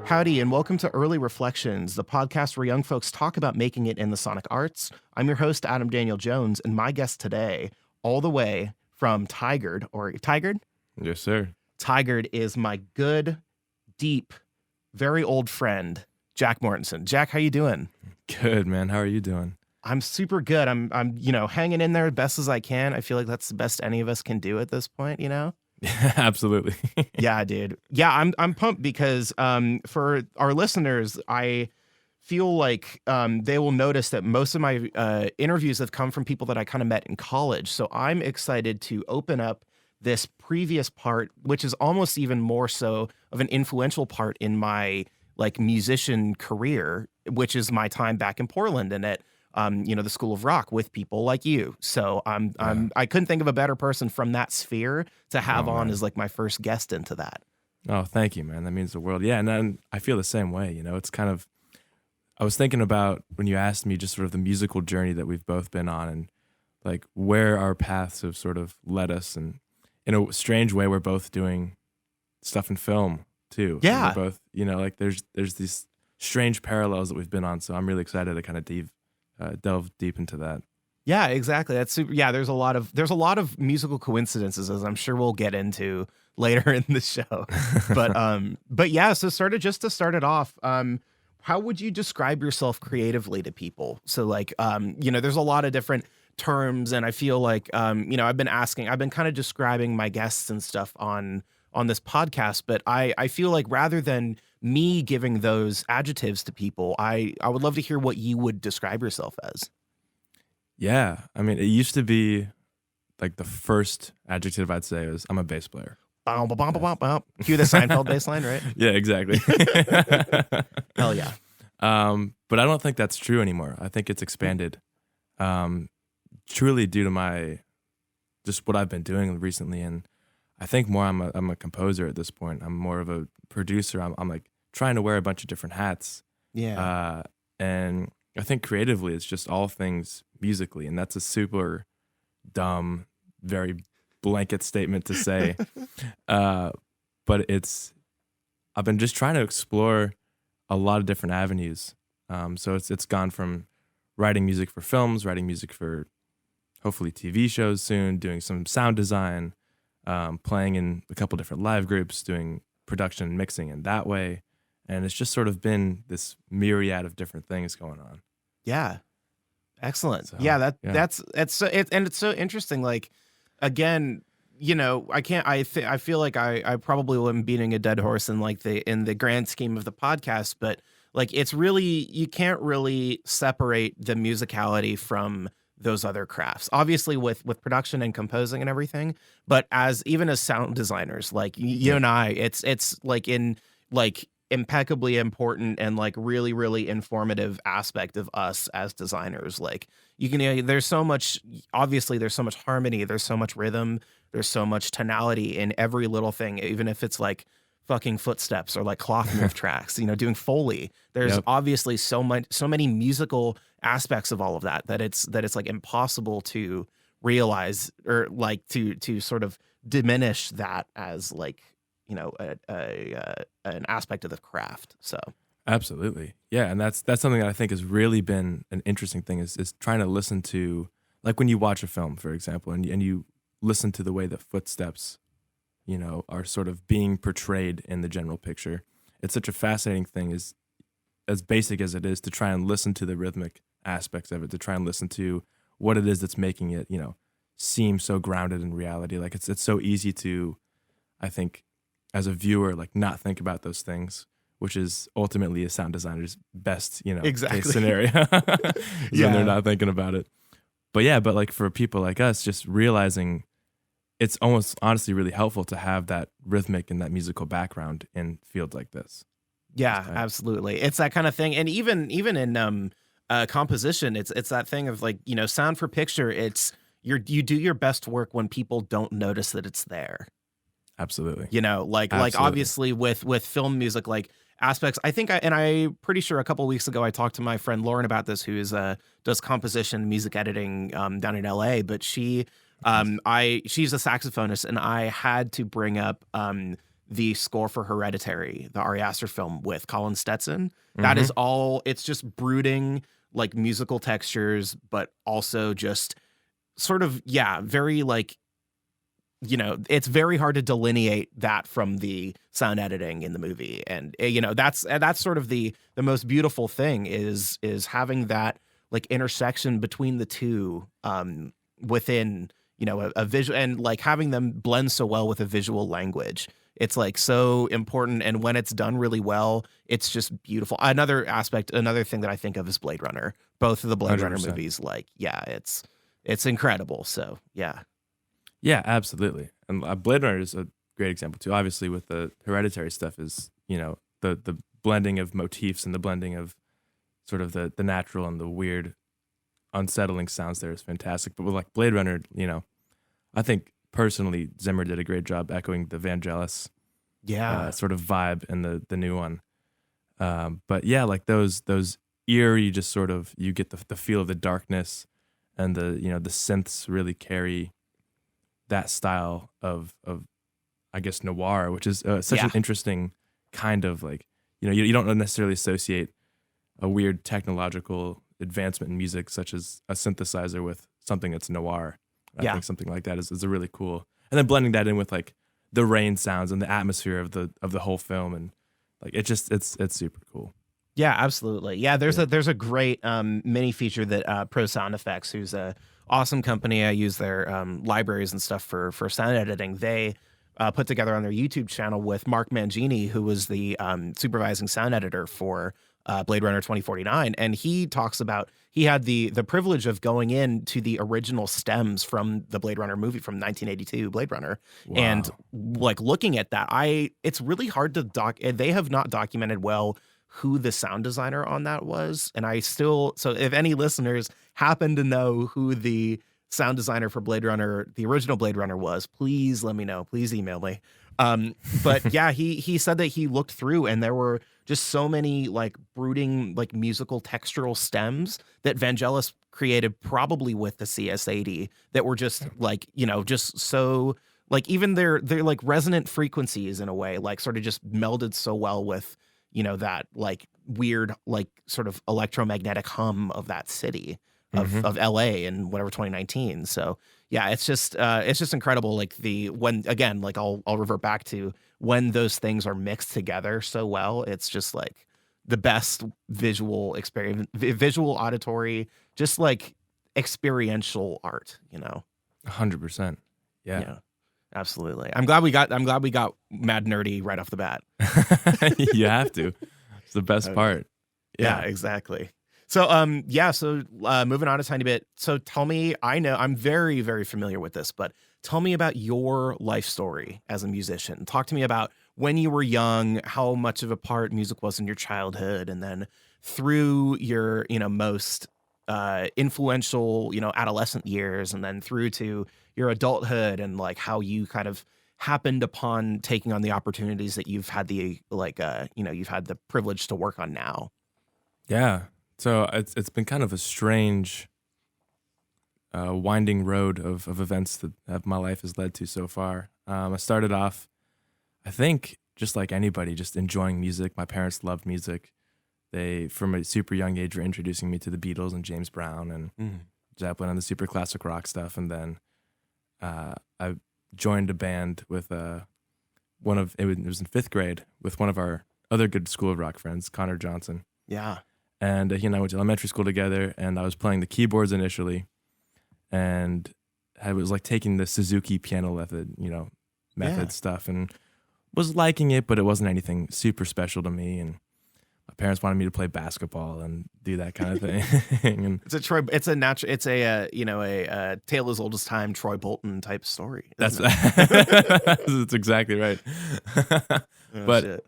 Howdy, and welcome to Early Reflections, the podcast where young folks talk about making it in the sonic arts. I'm your host, Adam Daniel Jones, and my guest today, all the way from Tigard, or Tigard? Yes, sir. Tigard is my good, deep, very old friend, Jack Mortensen. Jack, how you doing? Good, man. How are you doing? I'm super good. I'm hanging in there as best as I can. I feel like that's the best any of us can do at this point, you know? Yeah, absolutely. Yeah, dude. Yeah, I'm pumped because for our listeners, I feel like they will notice that most of my interviews have come from people that I kind of met in college. So I'm excited to open up this previous part, which is almost even more so of an influential part in my like musician career, which is my time back in Portland and at the School of Rock with people like you. So I couldn't think of a better person from that sphere to have on as like my first guest into that. Oh, thank you, man. That means the world. Yeah, and then I feel the same way. You know, it's kind of, I was thinking about when you asked me just sort of the musical journey that we've both been on and like where our paths have sort of led us. And in a strange way, we're both doing stuff in film too. Yeah. And we're both, like there's these strange parallels that we've been on. So I'm really excited to kind of delve deep into that. Yeah, exactly. That's super. Yeah, there's a lot of musical coincidences, as I'm sure we'll get into later in the show. But yeah. So to start it off, how would you describe yourself creatively to people? So like, there's a lot of different terms, and I feel like, I've been kind of describing my guests and stuff on this podcast, but I feel like rather than me giving those adjectives to people, I would love to hear what you would describe yourself as. Yeah. I mean, it used to be like the first adjective I'd say was I'm a bass player. Bow, bow, bow, bow, bow. Cue the Seinfeld bass line, right? Yeah, exactly. Hell yeah. But I don't think that's true anymore. I think it's expanded truly due to just what I've been doing recently. And I think more I'm a composer at this point. I'm more of a producer. I'm like trying to wear a bunch of different hats. Yeah. And I think creatively it's just all things musically. And that's a super dumb, very blanket statement to say. But I've been just trying to explore a lot of different avenues. So it's gone from writing music for films, writing music for hopefully TV shows soon, doing some sound design, playing in a couple different live groups, doing production and mixing in that way. And it's just sort of been this myriad of different things going on. Yeah. Excellent. So, it's so interesting. Like, again, I feel like I probably am beating a dead horse in the grand scheme of the podcast, but like, it's really, you can't really separate the musicality from those other crafts, obviously with production and composing and everything, but even as sound designers, like you and I, it's like in like impeccably important and like really, really informative aspect of us as designers. Like there's so much harmony, there's so much rhythm, there's so much tonality in every little thing, even if it's like fucking footsteps or like cloth move tracks, doing Foley. There's obviously so many musical aspects of all of that it's like impossible to realize or like to sort of diminish that as like, an aspect of the craft. So Absolutely. Yeah. And that's something that I think has really been an interesting thing is trying to listen to, like when you watch a film, for example, and you listen to the way that footsteps, are sort of being portrayed in the general picture. It's such a fascinating thing, as basic as it is, to try and listen to the rhythmic aspects of it, to try and listen to what it is that's making it, seem so grounded in reality. Like it's so easy to, I think, as a viewer, like not think about those things, which is ultimately a sound designer's best, Exactly. case scenario when they're not thinking about it. But like for people like us, just realizing it's almost honestly really helpful to have that rhythmic and that musical background in fields like this. Yeah, absolutely. It's that kind of thing. And even in composition, it's that thing of like, sound for picture. It's you do your best work when people don't notice that it's there. Absolutely. Like obviously with film music, like aspects, I'm pretty sure a couple of weeks ago I talked to my friend Lauren about this, who does composition, music editing down in LA, but she's a saxophonist, and I had to bring up the score for Hereditary, the Ari Aster film with Colin Stetson. That Mm-hmm. is all, it's just brooding like musical textures, but also just sort of, yeah, very like, it's very hard to delineate that from the sound editing in the movie. And that's sort of the most beautiful thing is having that like intersection between the two within, a visual, and like having them blend so well with a visual language. It's like so important, and when it's done really well, it's just beautiful. Another thing that I think of is Blade Runner. Both of the Blade Runner 100%. movies, like, yeah, it's incredible. So yeah. Yeah, absolutely. And Blade Runner is a great example too. Obviously, with the Hereditary stuff, is the blending of motifs and the blending of sort of the natural and the weird, unsettling sounds there is fantastic. But with like Blade Runner, I think personally Zimmer did a great job echoing the Vangelis Yeah. sort of vibe in the new one. But yeah, like those eerie, just sort of, you get the feel of the darkness, and the synths really carry that style of I guess noir, which is such an Yeah. interesting kind of like, you don't necessarily associate a weird technological advancement in music such as a synthesizer with something that's noir. I Yeah. think something like that is a really cool, and then blending that in with like the rain sounds and the atmosphere of the whole film, and like it's super cool. Yeah, absolutely. Yeah, there's Yeah. a great mini feature that Pro Sound Effects, who's a awesome company. I use their libraries and stuff for sound editing. They put together on their YouTube channel with Mark Mangini, who was the supervising sound editor for Blade Runner 2049, and he talks about he had the privilege of going into the original stems from the Blade Runner movie from 1982, Blade Runner, and Wow. like looking at that, it's really hard to they have not documented well who the sound designer on that was. And so if any listeners happen to know who the sound designer for Blade Runner, the original Blade Runner was, please let me know. Please email me. But yeah, he said that he looked through and there were just so many like brooding, like musical textural stems that Vangelis created probably with the CS80 that were just like, just so like even their like resonant frequencies in a way, like sort of just melded so well with that like weird, like sort of electromagnetic hum of that city Hmm. of LA in whatever 2019. So yeah, it's just incredible. Like when again, like I'll revert back to when those things are mixed together so well, it's just like the best visual experience, visual, auditory, just like experiential art, 100%. Yeah. Yeah, absolutely. I'm glad we got mad nerdy right off the bat. You have to. It's the best part. Yeah, Yeah. exactly. So, moving on a tiny bit. So tell me, I know I'm very, very familiar with this, but tell me about your life story as a musician. Talk to me about when you were young, how much of a part music was in your childhood, and then through your, most influential, adolescent years, and then through to your adulthood, and like how you kind of happened upon taking on the opportunities that you've had you've had the privilege to work on now. Yeah. So it's been kind of a strange, winding road of events that my life has led to so far. I started off, I think, just like anybody, just enjoying music. My parents loved music. They, from a super young age, were introducing me to the Beatles and James Brown and Zeppelin and the super classic rock stuff. And then I joined a band with it was in fifth grade with one of our other good School of Rock friends, Connor Johnson. Yeah. And he and I went to elementary school together, and I was playing the keyboards initially, and I was like taking the Suzuki piano method stuff, and was liking it, but it wasn't anything super special to me. And my parents wanted me to play basketball and do that kind of thing. And It's a tale as old as time, Troy Bolton type story. that's Isn't it? that's exactly right. Oh, But shit.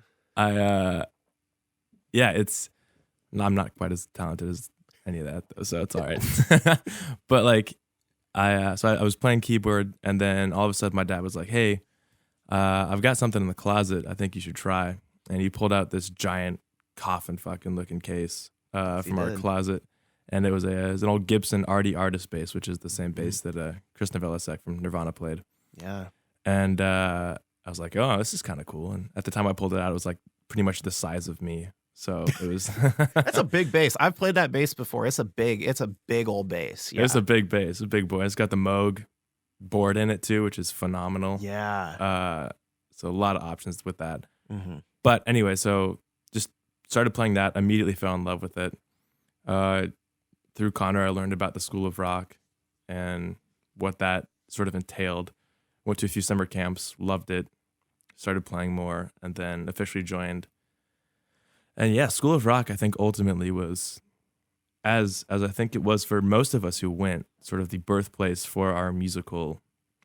I'm not quite as talented as any of that though, so it's all right. But like I was playing keyboard, and then all of a sudden my dad was like, "Hey, I've got something in the closet. I think you should try." And he pulled out this giant coffin fucking looking case from our did. closet, and it was an old Gibson Artie Artist bass, which is the same bass that Chris Novoselic from Nirvana played. Yeah. And I was like, oh, this is kind of cool. And at the time I pulled it out, it was like pretty much the size of me. So it was. That's a big bass. I've played that bass before. It's a big old bass. Yeah. It's a big bass, a big boy. It's got the Moog board in it too, which is phenomenal. Yeah. So a lot of options with that. Mm-hmm. But anyway, so just started playing that. Immediately fell in love with it. Through Connor, I learned about the School of Rock and what that sort of entailed. Went to a few summer camps, loved it, started playing more, and then officially joined. And yeah, School of Rock, I think ultimately was, as I think it was for most of us who went, sort of the birthplace for our musical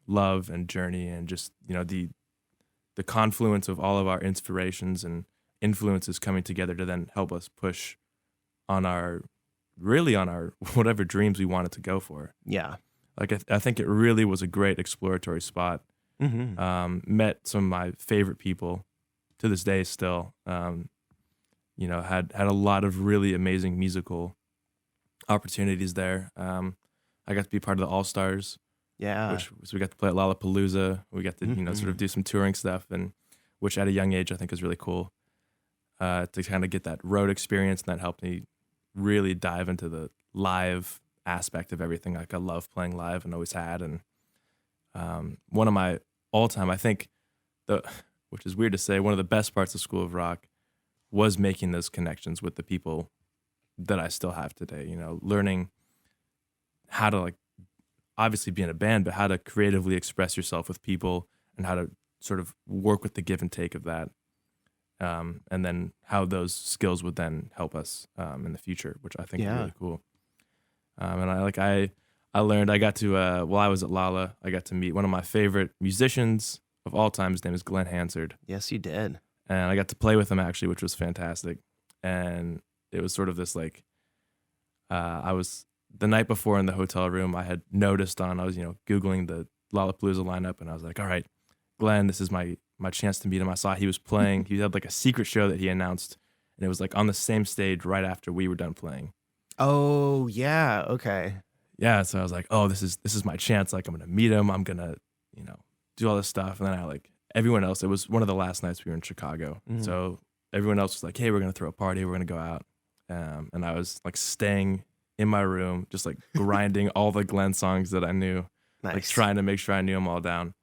love and journey, and just, you know, the confluence of all of our inspirations and influences coming together to then help us push on our whatever dreams we wanted to go for. Yeah. Like I think it really was a great exploratory spot. Mm-hmm. Met some of my favorite people to this day still. You know, had a lot of really amazing musical opportunities there. I got to be part of the All Stars. Yeah. Which we got to play at Lollapalooza. We got to, you know, sort of do some touring stuff, and which at a young age I think is really cool to kind of get that road experience, and that helped me really dive into the live aspect of everything. Like I love playing live and always had. And one of my all-time, I think, which is weird to say, one of the best parts of School of Rock was making those connections with the people that I still have today. You know, learning how to, like, obviously be in a band, but how to creatively express yourself with people and how to sort of work with the give and take of that. And then how those skills would then help us in the future, which I think is really cool. And I learned, I got to, while I was at Lala, I got to meet one of my favorite musicians of all time. His name is Glenn Hansard. Yes, you did. And I got to play with him actually, which was fantastic. And it was sort of this like, I was, the night before in the hotel room, I had noticed I was, you know, Googling the Lollapalooza lineup, and I was like, all right, Glenn, this is my chance to meet him. I saw he was playing. He had like a secret show that he announced, and it was like on the same stage right after we were done playing. Oh, yeah. Okay. Yeah, so I was like, oh, this is my chance. Like, I'm gonna meet him. I'm gonna, you know, do all this stuff. And then I, like, everyone else, it was one of the last nights we were in Chicago. Mm-hmm. So everyone else was like, hey, we're gonna throw a party. We're gonna go out. And I was like staying in my room, just like grinding all the Glenn songs that I knew, like trying to make sure I knew them all down.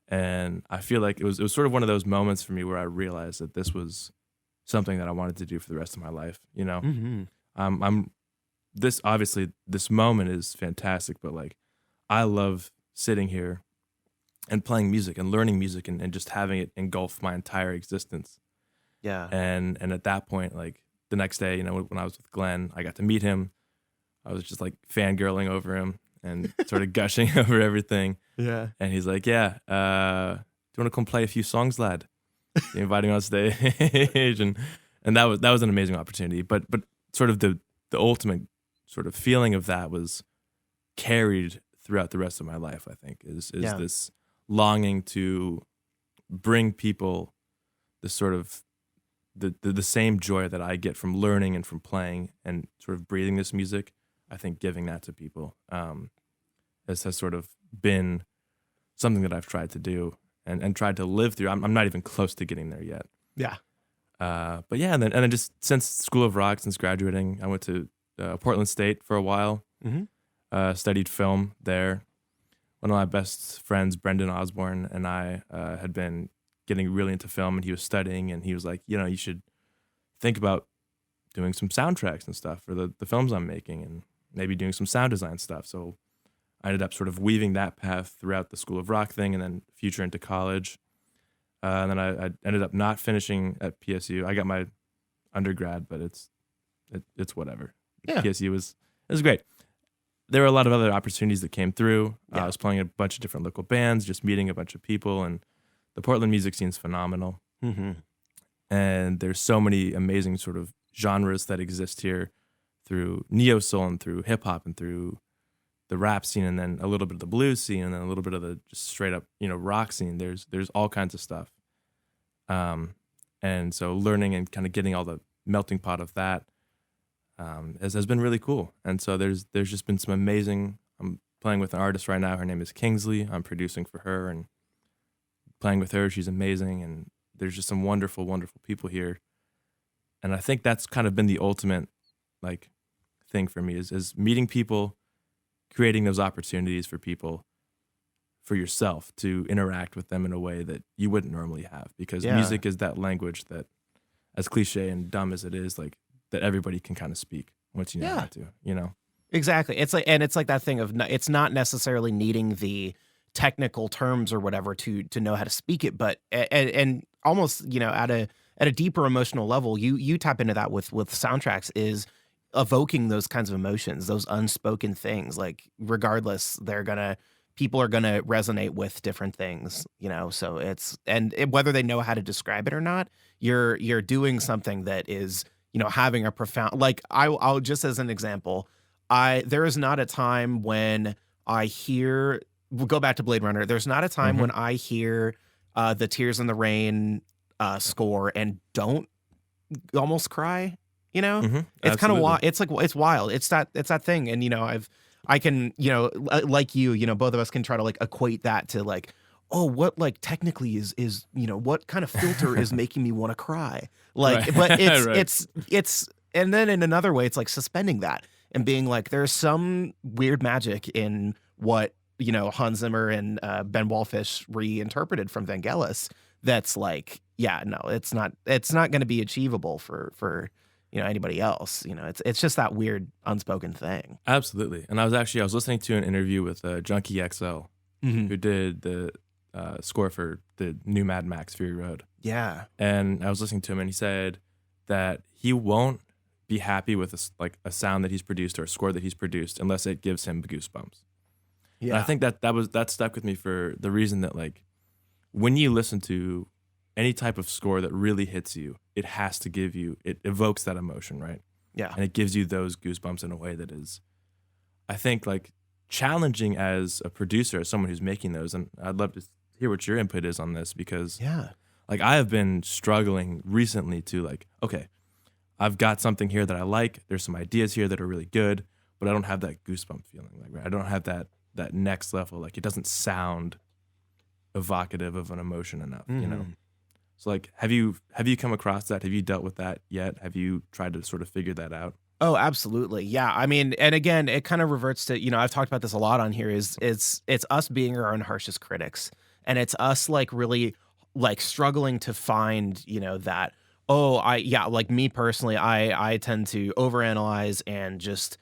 And I feel like it was sort of one of those moments for me where I realized that this was something that I wanted to do for the rest of my life. You know, this moment is fantastic, but like I love sitting here and playing music and learning music and just having it engulf my entire existence. Yeah. And at that point, like the next day, you know, when I was with Glenn, I got to meet him. I was just like fangirling over him and sort of gushing over everything. Yeah. And he's like, yeah, do you want to come play a few songs, lad? He invited me on stage, and that was an amazing opportunity. But sort of the ultimate sort of feeling of that was carried throughout the rest of my life, I think, is this longing to bring people this sort of the same joy that I get from learning and from playing and sort of breathing this music. I think giving that to people has sort of been something that I've tried to do and tried to live through. I'm not even close to getting there yet. Yeah. But yeah, and then just since School of Rock, since graduating, I went to Portland State for a while. Mm-hmm. Studied film there. One of my best friends, Brendan Osborne, and I had been getting really into film, and he was studying, and he was like, you know, you should think about doing some soundtracks and stuff for the films I'm making, and maybe doing some sound design stuff. So I ended up sort of weaving that path throughout the School of Rock thing, and then future into college. And then I ended up not finishing at PSU. I got my undergrad, but it's whatever. Yeah. PSU was great. There were a lot of other opportunities that came through. Yeah. I was playing a bunch of different local bands, just meeting a bunch of people, and the Portland music scene is phenomenal. Mm-hmm. And there's so many amazing sort of genres that exist here through neo soul and through hip hop and through the rap scene, and then a little bit of the blues scene, and then a little bit of the just straight up, you know, rock scene. There's all kinds of stuff. And so learning and kind of getting all the melting pot of that has been really cool. And so there's just been some amazing. I'm playing with an artist right now. Her name is Kingsley. I'm producing for her and playing with her. She's amazing, and there's just some wonderful, wonderful people here. And I think that's kind of been the ultimate like thing for me is meeting people, creating those opportunities for people, for yourself to interact with them in a way that you wouldn't normally have, because Yeah. music is that language that, as cliche and dumb as it is, like that everybody can kind of speak once you know Yeah. how to, you know? Exactly. It's like that thing of it's not necessarily needing the technical terms or whatever to know how to speak it, but and almost, at a deeper emotional level, you tap into that with soundtracks, is evoking those kinds of emotions, those unspoken things. Like regardless, people are gonna resonate with different things, So whether they know how to describe it or not, you're doing something that is, having a profound, like I'll just as an example, there is not a time when I hear, we'll go back to Blade Runner. There's not a time Mm-hmm. when I hear the Tears in the Rain score and don't almost cry. Mm-hmm. It's kind of Absolutely. wild. It's like, it's wild. It's that thing. And I can, like both of us can try to like equate that to like, oh, what like technically is what kind of filter is making me want to cry? Like, Right. but it's Right. it's and then in another way, it's like suspending that and being like, there's some weird magic in what Hans Zimmer and Ben Wallfisch reinterpreted from Vangelis. That's like, yeah, no, it's not going to be achievable for anybody else. It's just that weird unspoken thing. Absolutely. And I was listening to an interview with Junkie XL, Mhm. who did the score for the new Mad Max Fury Road. Yeah. And I was listening to him, and he said that he won't be happy with a sound that he's produced or a score that he's produced unless it gives him goosebumps. And Yeah. I think that stuck with me for the reason that, like, when you listen to any type of score that really hits you, it has to it evokes that emotion, right? Yeah. And it gives you those goosebumps in a way that is, I think, like, challenging as a producer, as someone who's making those. And I'd love to hear what your input is on this, because Yeah. like I have been struggling recently to, like, okay, I've got something here that I like. There's some ideas here that are really good, but I don't have that goosebump feeling. Like, right? I don't have that next level. Like, it doesn't sound evocative of an emotion enough, Mhm. So, like, have you come across that? Have you dealt with that yet? Have you tried to sort of figure that out? Oh, absolutely. Yeah. I mean, and again, it kind of reverts to, I've talked about this a lot on here, is it's us being our own harshest critics. And it's us like really like struggling to find, that, oh, like me personally, I tend to overanalyze and just,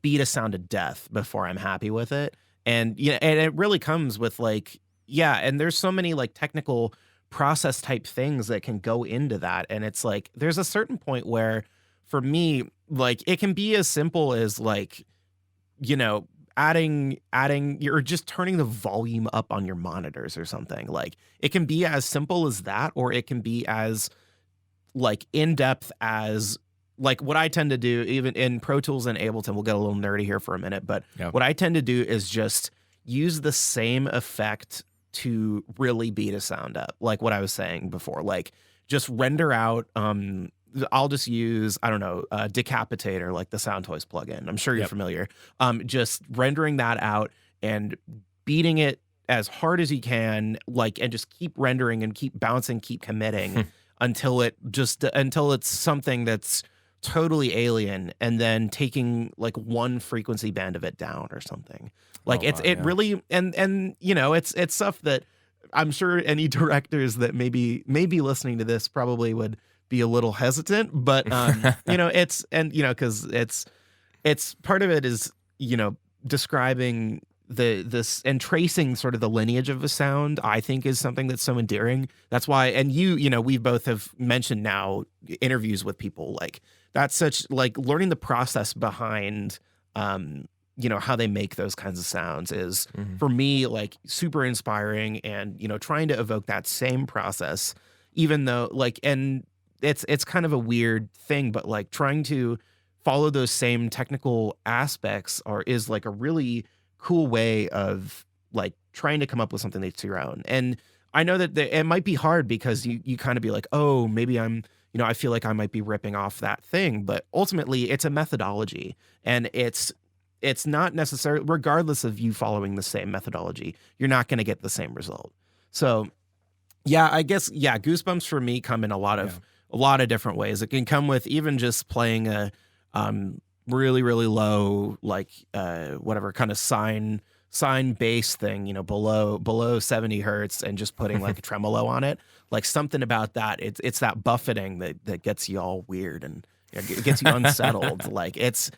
beat a sound to death before I'm happy with it. And and it really comes with like, yeah, and there's so many like technical process type things that can go into that. And it's like there's a certain point where for me, like it can be as simple as like, you know, adding you're just turning the volume up on your monitors or something. Like it can be as simple as that, or it can be as like in depth as like what I tend to do, even in Pro Tools and Ableton. We'll get a little nerdy here for a minute, but Yeah. what I tend to do is just use the same effect to really beat a sound up. Like what I was saying before, like just render out. I'll just use, I don't know, Decapitator, like the Sound Toys plugin. I'm sure you're Yep. familiar. Just rendering that out and beating it as hard as you can, like, and just keep rendering and keep bouncing, keep committing until it's something that's totally alien, and then taking like one frequency band of it down or something. Like Oh, wow, it yeah. really, and it's stuff that I'm sure any directors that maybe listening to this probably would be a little hesitant, but it's, and because it's part of it is describing this and tracing sort of the lineage of a sound. I think is something that's so endearing. That's why, and we both have mentioned now interviews with people, like that's such like learning the process behind how they make those kinds of sounds is Mhm. for me like super inspiring, and trying to evoke that same process, even though like, and it's kind of a weird thing, but like trying to follow those same technical aspects is like a really cool way of like trying to come up with something that's your own. And I know that it might be hard because you kind of be like, oh, maybe I feel like I might be ripping off that thing, but ultimately it's a methodology, and it's not necessarily, regardless of you following the same methodology, you're not going to get the same result. So Yeah, I guess yeah, goosebumps for me come in Yeah. a lot of different ways. It can come with even just playing a really really low like whatever kind of sine bass thing, below 70 hertz and just putting like a tremolo on it. Like something about that, it's that buffeting that gets you all weird and it gets you unsettled. Like it's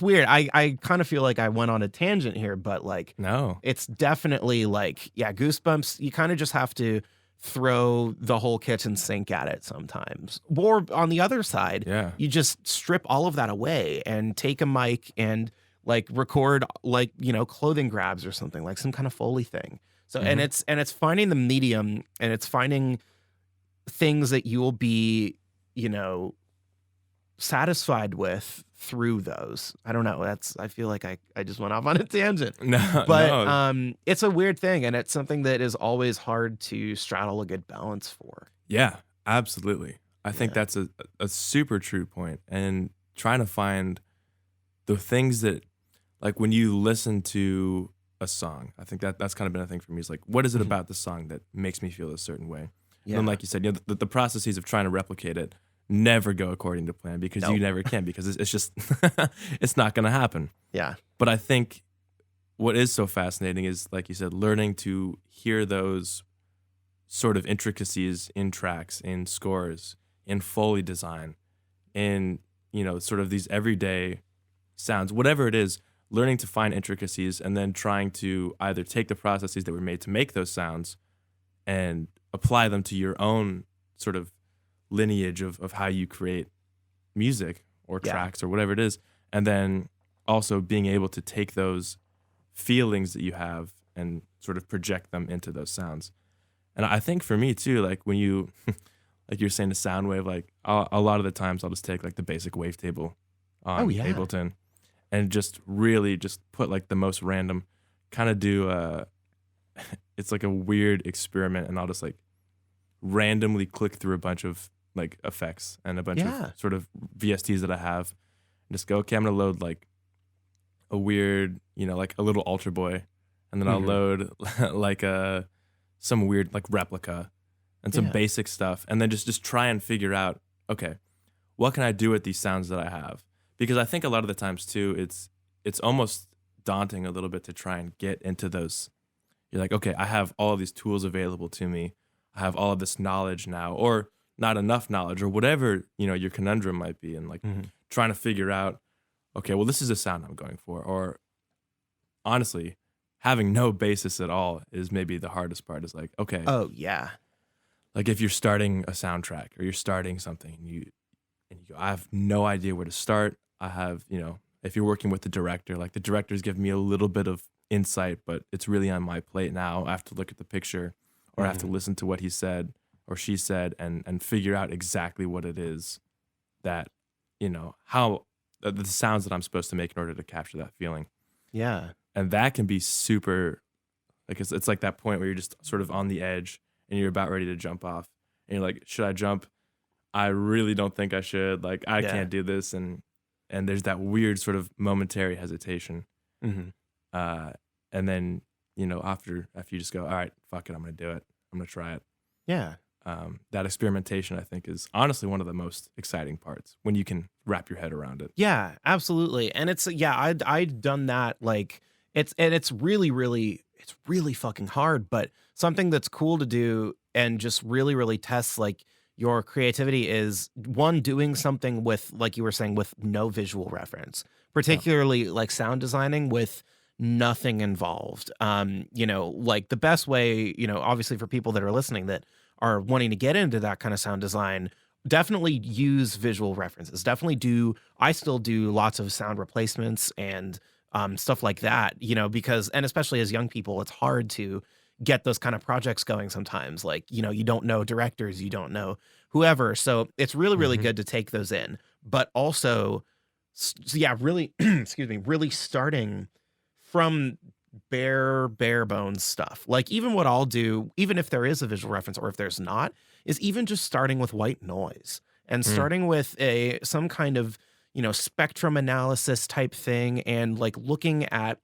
weird. I kind of feel like I went on a tangent here, but like No. it's definitely like, yeah, goosebumps. You kind of just have to throw the whole kitchen sink at it sometimes. Or on the other side, Yeah. you just strip all of that away and take a mic and like record like, clothing grabs or something, like some kind of Foley thing. So Mhm. and it's finding the medium and it's finding things that you will be, you know, satisfied with through those. I don't know. I feel like I just went off on a tangent. No, But no. it's a weird thing and it's something that is always hard to straddle a good balance for. Yeah, absolutely. I think Yeah. that's a super true point, and trying to find the things that like, when you listen to a song, I think that's kind of been a thing for me, is like, what is it Mhm. about the song that makes me feel a certain way? And then, Yeah. like you said, the processes of trying to replicate it never go according to plan because you Nope. never can, because it's just it's not gonna happen. Yeah. But I think what is so fascinating is, like you said, learning to hear those sort of intricacies in tracks, in scores, in Foley design, in, sort of these everyday sounds, whatever it is, learning to find intricacies and then trying to either take the processes that were made to make those sounds and apply them to your own sort of lineage of how you create music or Yeah. tracks or whatever it is. And then also being able to take those feelings that you have and sort of project them into those sounds. And I think for me too, like when you, like you're saying, the sound wave, like a lot of the times I'll just take like the basic wavetable Oh on yeah. Ableton and just really just put like the most random, kind of do it's like a weird experiment, and I'll just like randomly click through a bunch of like effects and a bunch of Yeah. sort of VSTs that I have and just go, okay, I'm gonna load like a weird, like a little Ultra Boy, and then I'll Mhm. load like some weird like replica and some Yeah. basic stuff, and then just try and figure out, okay, what can I do with these sounds that I have? Because I think a lot of the times too, it's almost daunting a little bit to try and get into those. You're like, okay, I have all of these tools available to me. I have all of this knowledge now, or not enough knowledge, or whatever, your conundrum might be, and like Mhm. trying to figure out, okay, well, this is a sound I'm going for. Or honestly, having no basis at all is maybe the hardest part. Is like, okay, Oh yeah. like if you're starting a soundtrack or you're starting something, and you go, I have no idea where to start. I have, if you're working with the director, like the director's giving me a little bit of insight, but it's really on my plate now. I have to look at the picture, or I have to Mhm. listen to what he said or she said, and figure out exactly what it is that, how the sounds that I'm supposed to make in order to capture that feeling. Yeah. And that can be super, like it's like that point where you're just sort of on the edge and you're about ready to jump off, and you're like, should I jump? I really don't think I should. Like, I Yeah. can't do this. And there's that weird sort of momentary hesitation. Mhm. Uh, and then, after you just go, all right, fuck it, I'm gonna do it. I'm gonna try it. Yeah. That experimentation, I think, is honestly one of the most exciting parts when you can wrap your head around it. Yeah, absolutely. And it's yeah, I'd done that like it's really fucking hard, but something that's cool to do and just really really tests like your creativity is one doing something with like you were saying with no visual reference, Yeah. particularly like sound designing with nothing involved. Like the best way, obviously for people that are listening that are wanting to get into that kind of sound design, definitely use visual references. Definitely do. I still do lots of sound replacements and stuff like that, because, and especially as young people, it's hard to get those kind of projects going sometimes. Like, you don't know directors, you don't know whoever. So it's really, really Hmm. good to take those in. But also, yeah, really, excuse me, really starting from bare bones stuff. Like even what I'll do, even if there is a visual reference or if there's not, is even just starting with white noise and Mm. starting with a some kind of, spectrum analysis type thing and like looking at,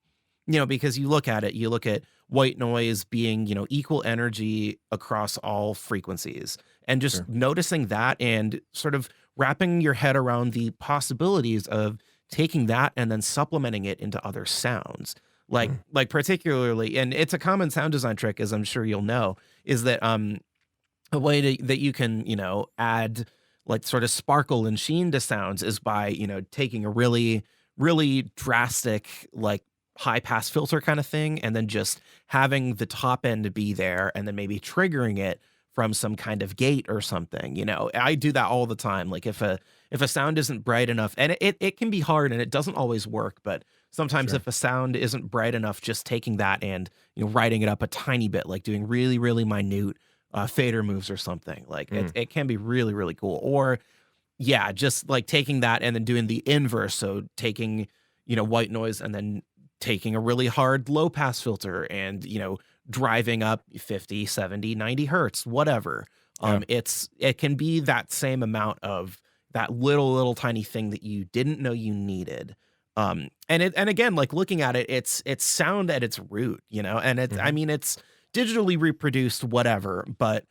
because you look at it, you look at white noise being, equal energy across all frequencies, and just Sure. noticing that and sort of wrapping your head around the possibilities of taking that and then supplementing it into other sounds. Mm. Like particularly, and it's a common sound design trick, as I'm sure you'll know, is that a way that you can, add like sort of sparkle and sheen to sounds is by, taking a really, really drastic, like high pass filter kind of thing, and then just having the top end be there and then maybe triggering it from some kind of gate or something. I do that all the time. Like if a sound isn't bright enough, and it can be hard and it doesn't always work, but sometimes Sure. if a sound isn't bright enough, just taking that and writing it up a tiny bit, like doing really, really minute fader moves or something. Like Mm. it can be really, really cool. Or yeah, just like taking that and then doing the inverse. So taking, white noise and then taking a really hard low pass filter and, driving up 50, 70, 90 hertz, whatever. Yeah. It can be that same amount of that little tiny thing that you didn't know you needed. And again, like looking at it, it's sound at its root, and I Mhm. mean, it's digitally reproduced, whatever, but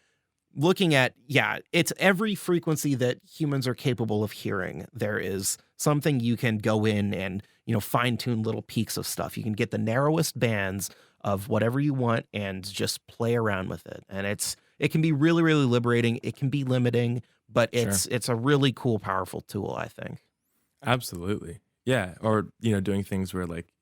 looking at, yeah, it's every frequency that humans are capable of hearing. There is something you can go in and, fine tune little peaks of stuff. You can get the narrowest bands of whatever you want and just play around with it. And it can be really, really liberating. It can be limiting, but Sure. it's a really cool, powerful tool, I think. Absolutely. Yeah. Or, doing things where like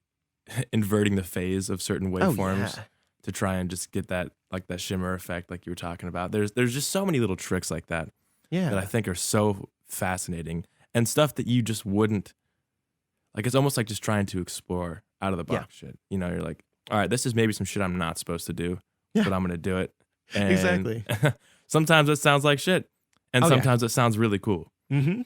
inverting the phase of certain Oh waveforms yeah. to try and just get that like that shimmer effect like you were talking about. There's just so many little tricks like that that I Yeah. think are so fascinating and stuff that you just wouldn't like. It's almost like just trying to explore out of the Yeah. box shit. You're like, all right, this is maybe some shit I'm not supposed to do, Yeah. but I'm gonna do it. And Exactly. sometimes it sounds like shit, and Oh yeah. sometimes it sounds really cool. Hmm.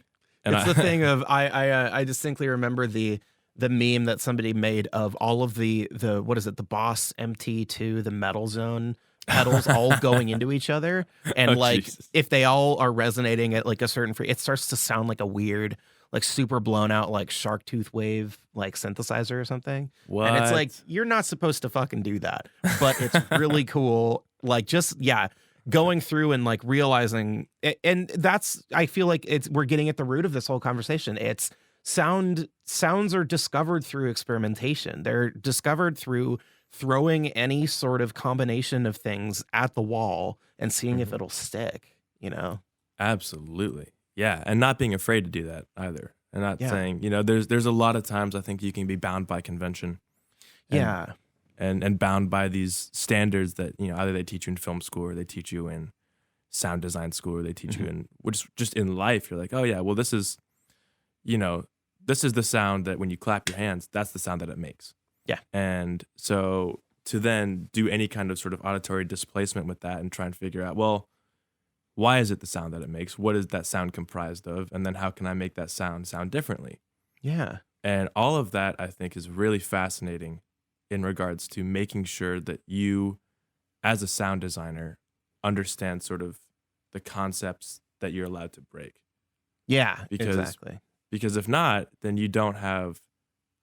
And It's the I thing of I distinctly remember the meme that somebody made of all of the what is it, the Boss MT2, the Metal Zone pedals all going into each other, and oh like Jesus, if they all are resonating at like a certain it starts to sound like a weird, like super blown out like shark tooth wave like synthesizer or something. And it's like what? you're not supposed to fucking do that, but it's really cool. Like just yeah, going through and like realizing and that's I feel like we're getting at the root of this whole conversation. It's sounds are discovered through experimentation. They're discovered through throwing any sort of combination of things at the wall and seeing if Mhm. it'll stick. Absolutely. Yeah, and not being afraid to do that either. And not Yeah. saying, there's a lot of times I think you can be bound by convention and Yeah. and bound by these standards that, either they teach you in film school or they teach you in sound design school or they teach you Mhm. in which just in life. You're like, "Oh yeah, well you know, this is the sound that when you clap your hands, that's the sound that it makes." Yeah. And so to then do any kind of sort of auditory displacement with that and try and figure out, well, why is it the sound that it makes? What is that sound comprised of? And then how can I make that sound differently? Yeah. And all of that I think is really fascinating in regards to making sure that you as a sound designer understand sort of the concepts that you're allowed to break. Yeah, Because exactly. because if not, then you don't have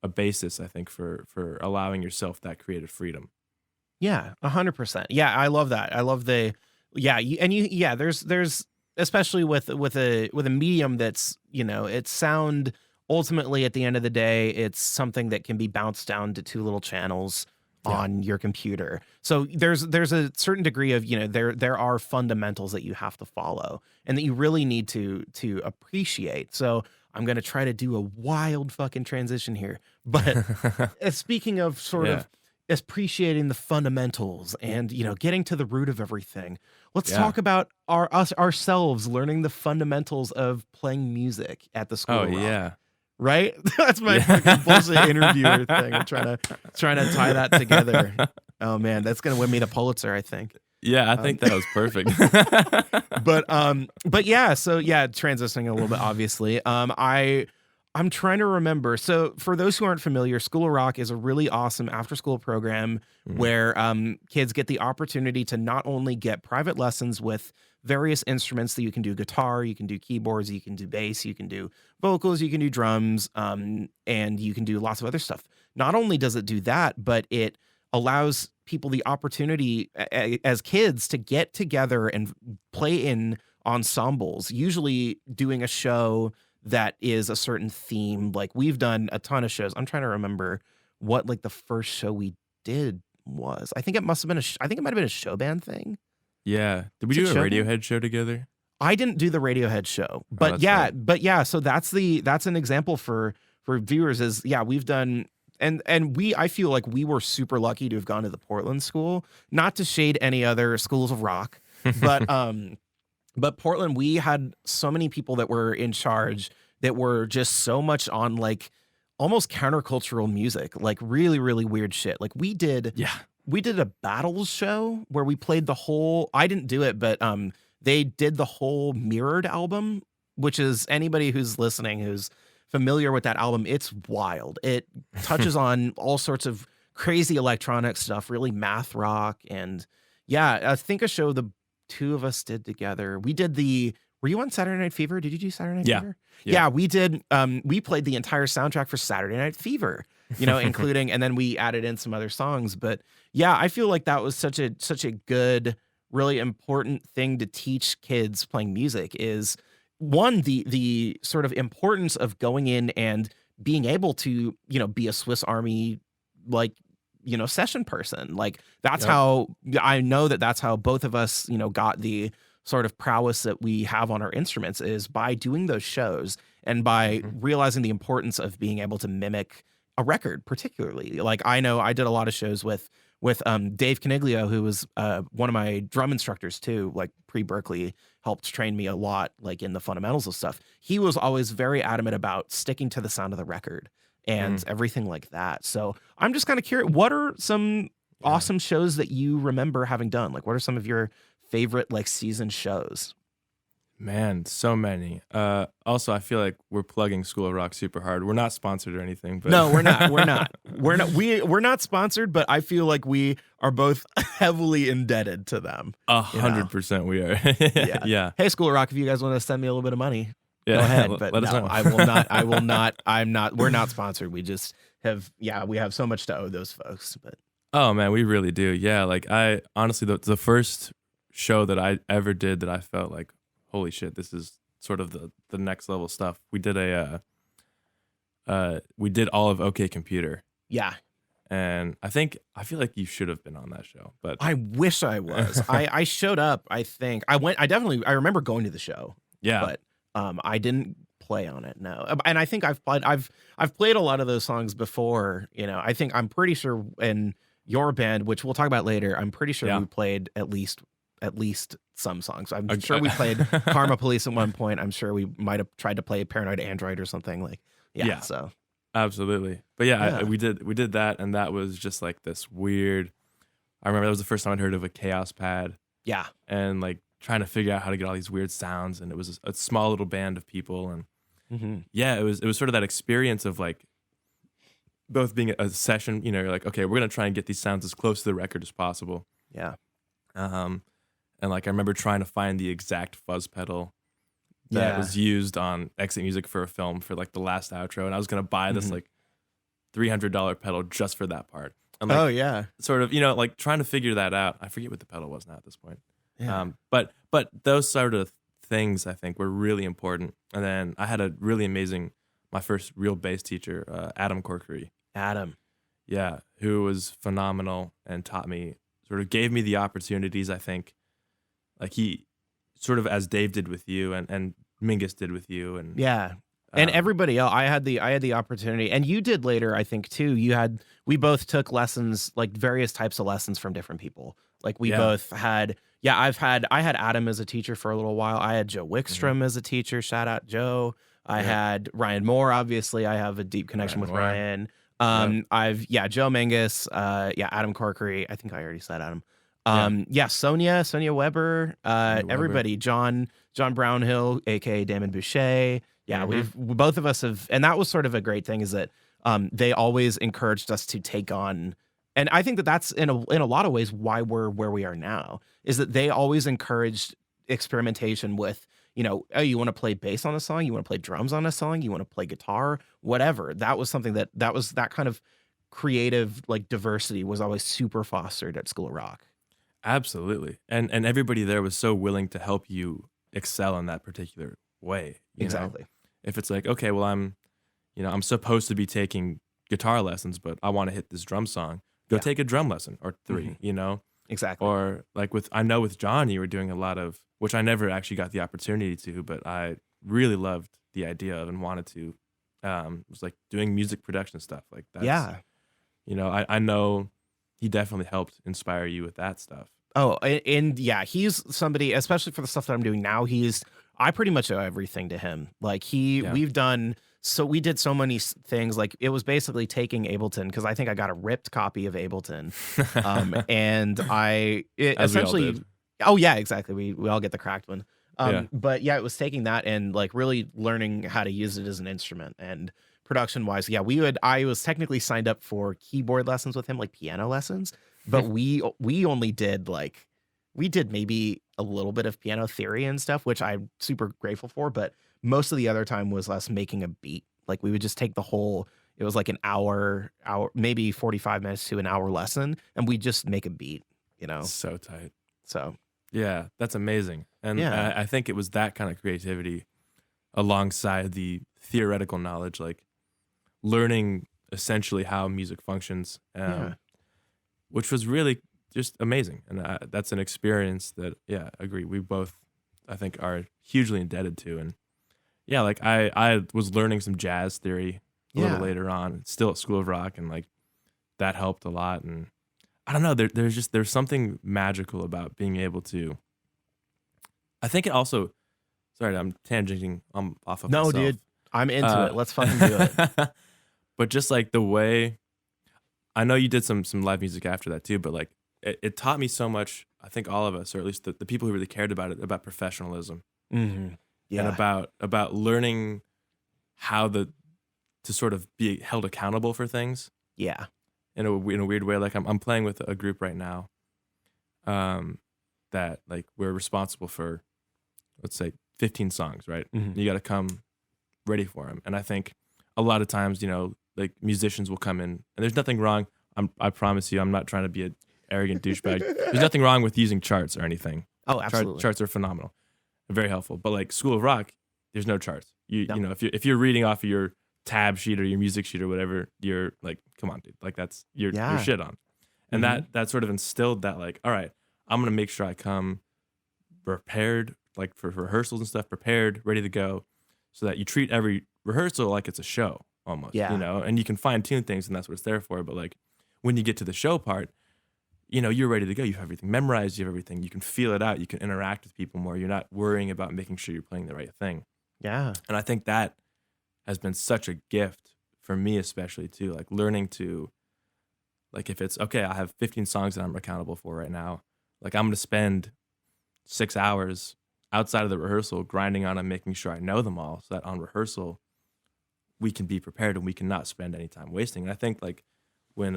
a basis, I think, for allowing yourself that creative freedom. Yeah, 100%. Yeah, I love that. I love the yeah, yeah, there's especially with a medium that's, it's sound ultimately at the end of the day, it's something that can be bounced down to two little channels Yeah. on your computer. So there's a certain degree of, there are fundamentals that you have to follow and that you really need to appreciate. So I'm going to try to do a wild fucking transition here. But speaking of sort Yeah. of appreciating the fundamentals and getting to the root of everything, let's Yeah. talk about ourselves learning the fundamentals of playing music at the School Oh, of Rock. yeah. Right? That's my fucking bullshit interviewer thing. I'm Yeah. trying to tie that together. Oh man, that's gonna win me the Pulitzer, I think. Yeah, I Um, think that was perfect. but yeah, so yeah, transitioning a little bit, obviously. I'm trying to remember. So for those who aren't familiar, School of Rock is a really awesome after school program Mhm. where kids get the opportunity to not only get private lessons with various instruments that you can do guitar, you can do keyboards, you can do bass, you can do vocals, you can do drums, and you can do lots of other stuff. Not only does it do that, but it allows people the opportunity as kids to get together and play in ensembles, usually doing a show that is a certain theme. Like we've done a ton of shows. I'm trying to remember what like the first show we did was. I think it must have been I think it might have been a show band thing. Yeah. Did we Was it do a show band? Radiohead show together? I didn't do the Radiohead show, Oh, but that's right. so that's an example for viewers is we've done and I feel like we were super lucky to have gone to the Portland school, not to shade any other schools of rock, but but Portland, we had so many people that were in charge that were just so much on like almost countercultural music, like really, really weird shit. Like we did Yeah. a battles show where we played the whole, I didn't do it, but they did the whole Mirrored album, which is anybody who's listening who's familiar with that album, it's wild. It touches on all sorts of crazy electronic stuff, really math rock. And yeah, I think a show the two of us did together. We did were you on Saturday Night Fever? Did you do Saturday Night Yeah. Fever? Yeah. Yeah, we did. We played the entire soundtrack for Saturday Night Fever, including, and then we added in some other songs. But yeah, I feel like that was such a good, really important thing to teach kids playing music is one, the sort of importance of going in and being able to, be a Swiss Army, like, session person. Like that's Yep. how I know that's how both of us, got the sort of prowess that we have on our instruments is by doing those shows and by realizing the importance of being able to mimic a record, particularly. Like I know I did a lot of shows with Dave Caniglio, who was one of my drum instructors too, like pre-Berkeley, helped train me a lot, like in the fundamentals of stuff. He was always very adamant about sticking to the sound of the record and everything like that. So I'm just kind of curious, what are some awesome shows that you remember having done? Like what are some of your favorite like season shows? Man, so many. Also, I feel like we're plugging School of Rock super hard. We're not sponsored or anything, but No, we're not. We're not sponsored, but I feel like we are both heavily indebted to them. 100% we are. Yeah. Yeah. Hey, School of Rock, if you guys want to send me a little bit of money, Yeah. go ahead. Let But us no, know. I will not. I will not. I'm not. We're not sponsored. We just have. Yeah, we have so much to owe those folks. But Oh man, we really do. Yeah, like I honestly the first show that I ever did that I felt like, holy shit, this is sort of the next level stuff. We did we did all of OK Computer, yeah, and I feel like you should have been on that show, but I wish I was. I showed up. I think I went. I remember going to the show. yeah, But I didn't play on it. No, and I think I've played a lot of those songs before. I'm pretty sure in your band, which we'll talk about later, I'm pretty sure Yeah. we played at least some songs. I'm sure we played Karma Police at one point. I'm sure we might have tried to play Paranoid Android or something like. Yeah. So absolutely. But yeah, Yeah. we did that, and that was just like this weird. I remember that was the first time I'd heard of a Chaos Pad, yeah, and like trying to figure out how to get all these weird sounds, and it was a small little band of people, and yeah, it was sort of that experience of like both being a session. You're like, okay, we're gonna try and get these sounds as close to the record as possible. yeah, And like I remember trying to find the exact fuzz pedal that Yeah. was used on Exit Music for a film for like the last outro, and I was gonna buy this like $300 pedal just for that part. And like oh yeah, sort of like trying to figure that out. I forget what the pedal was now at this point. yeah. But those sort of things I think were really important. And then I had a really amazing, my first real bass teacher, Adam Corkery. Adam. Yeah, who was phenomenal and taught me, sort of gave me the opportunities, I think. Like he sort of, as Dave did with you and Mingus did with you. And Yeah. And um, everybody else, I had the opportunity, and you did later, I think too. We both took lessons, like various types of lessons from different people. Like we Yeah. both had, I had Adam as a teacher for a little while. I had Joe Wickstrom as a teacher. Shout out Joe. I had Ryan Moore. Obviously, I have a deep connection with Ryan Ryan. I've Joe Mingus. Adam Corkery. I think I already said Adam. Sonia Weber. Weber. Everybody. John Brownhill, aka Damon Boucher. Yeah, both of us have, and that was sort of a great thing is that they always encouraged us to take on, and I think that that's in a lot of ways why we're where we are now, is that they always encouraged experimentation with, oh, you want to play bass on a song, you want to play drums on a song, you want to play guitar, whatever. That was something that was that kind of creative like diversity was always super fostered at School of Rock. Absolutely. And everybody there was so willing to help you excel in that particular way, you know? Exactly. If it's like, okay, well I'm supposed to be taking guitar lessons, but I want to hit this drum song. Go Yeah. take a drum lesson or 3, Mhm. you know? Exactly. Or like I know with John, you were doing a lot of, which I never actually got the opportunity to, but I really loved the idea of and wanted to, was like doing music production stuff. Like that's, Yeah. I know he definitely helped inspire you with that stuff. Oh, and yeah, he's somebody, especially for the stuff that I'm doing now. I pretty much owe everything to him. Like Yeah. we did so many things. Like it was basically taking Ableton because I think I got a ripped copy of Ableton, and As we all essentially, did. oh yeah, exactly. We all get the cracked one. Yeah. But yeah, it was taking that and like really learning how to use it as an instrument and production wise. Yeah, I was technically signed up for keyboard lessons with him, like piano lessons, but we only did we did maybe a little bit of piano theory and stuff, which I'm super grateful for, but most of the other time was us making a beat. Like we would just take it was like an hour, maybe 45 minutes to an hour lesson, and we just make a beat, you know? So tight. So Yeah, that's amazing. And yeah. I think it was that kind of creativity alongside the theoretical knowledge, like learning essentially how music functions, Yeah. which was really just amazing. And that's an experience that, yeah, I agree. We both, I think, are hugely indebted to. And yeah, like I was learning some jazz theory a little Yeah. later on, still at School of Rock, and like that helped a lot. And I don't know, there's something magical about being able to. I think it also. Sorry, I'm tangenting off of No, myself. dude, I'm into it. Let's fucking do it. But just like the way, I know you did some live music after that too, but like it taught me so much. I think all of us, or at least the people who really cared about it, about professionalism Mm-hmm. and Yeah. about learning how to sort of be held accountable for things Yeah. in a weird way. Like I'm playing with a group right now, that like we're responsible for, let's say 15 songs, right? Mhm. You got to come ready for them. And I think a lot of times, like musicians will come in, and there's nothing wrong. I promise you, I'm not trying to be an arrogant douchebag. There's nothing wrong with using charts or anything. Oh, absolutely. Charts are phenomenal, very helpful. But like School of Rock, there's no charts. You No. you know if you're reading off of your tab sheet or your music sheet or whatever, you're like, come on, dude, like that's you're Yeah. shit on. And Mhm. that sort of instilled that, like, all right, I'm gonna make sure I come prepared, like for rehearsals and stuff, prepared, ready to go, so that you treat every rehearsal like it's a show almost, Yeah. and you can fine tune things, and that's what it's there for. But like when you get to the show part, you're ready to go. You have everything memorized, you have everything, you can feel it out, you can interact with people more. You're not worrying about making sure you're playing the right thing. Yeah. And I think that has been such a gift for me, especially too, like learning to, like, if it's okay, I have 15 songs that I'm accountable for right now. Like I'm going to spend 6 hours outside of the rehearsal grinding on them, making sure I know them all, so that on rehearsal we can be prepared and we can not spend any time wasting. And I think like when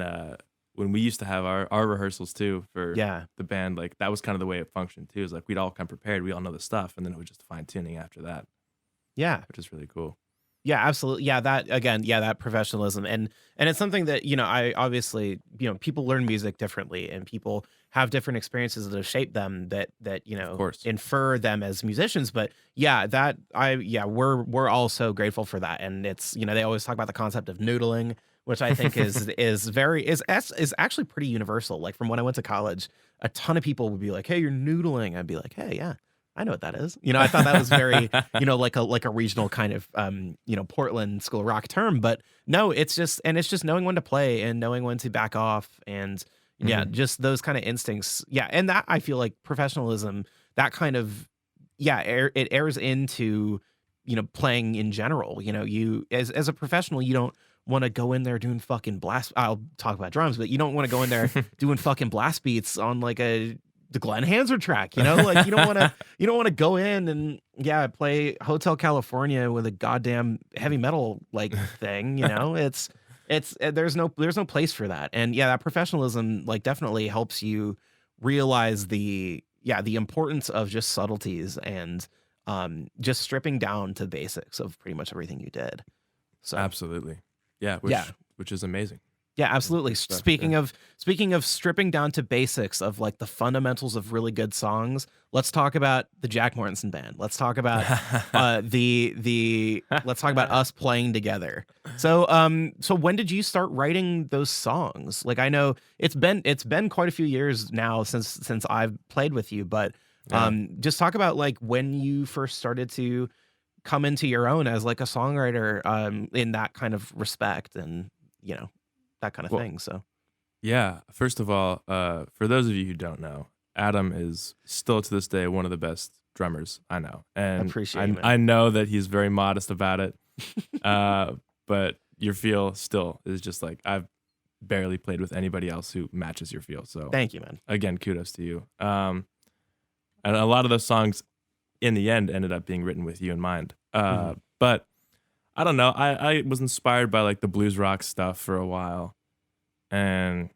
we used to have our rehearsals too for Yeah. the band, like that was kind of the way it functioned too. Is like we'd all come prepared, we all know the stuff, and then it was just fine tuning after that, Yeah. which is really cool. Yeah, absolutely. Yeah, that again, yeah, that professionalism and it's something that, I obviously, people learn music differently and people have different experiences that have shaped them that, Of course. infer them as musicians, but yeah, we're all so grateful for that. And it's, they always talk about the concept of noodling, which I think is actually pretty universal. Like from when I went to college, a ton of people would be like, "Hey, you're noodling." I'd be like, "Hey, yeah. I know what that is." I thought that was very, like a regional kind of, Portland School of Rock term. But no, it's just knowing when to play and knowing when to back off. And yeah, Mhm. just those kind of instincts. Yeah. And that I feel like professionalism, that kind of, yeah, it airs into, playing in general. You as a professional, you don't want to go in there doing fucking blast. I'll talk about drums, but you don't want to go in there doing fucking blast beats on like the Glenn Hansard track, like you don't want to go in and play Hotel California with a goddamn heavy metal like thing, there's no place for that. And yeah, that professionalism like definitely helps you realize the importance of just subtleties and just stripping down to the basics of pretty much everything you did. So Absolutely. Yeah, yeah. which is amazing. Yeah, absolutely. Stuff, Speaking of stripping down to basics of like the fundamentals of really good songs, let's talk about the Jack Mortensen band. Let's talk about the let's talk about us playing together. So so when did you start writing those songs? Like I know it's been quite a few years now since I've played with you, but Yeah. just talk about like when you first started to come into your own as like a songwriter in that kind of respect and you know that kind of Well, thing. So yeah. First of all, for those of you who don't know, Adam is still to this day one of the best drummers I know, I and appreciate you, I man. I know that he's very modest about it. But your feel still is just like I've barely played with anybody else who matches your feel. So Thank you, man. again, kudos to you. And a lot of those songs in the end ended up being written with you in mind. Mhm. But I don't know. I was inspired by like the blues rock stuff for a while. And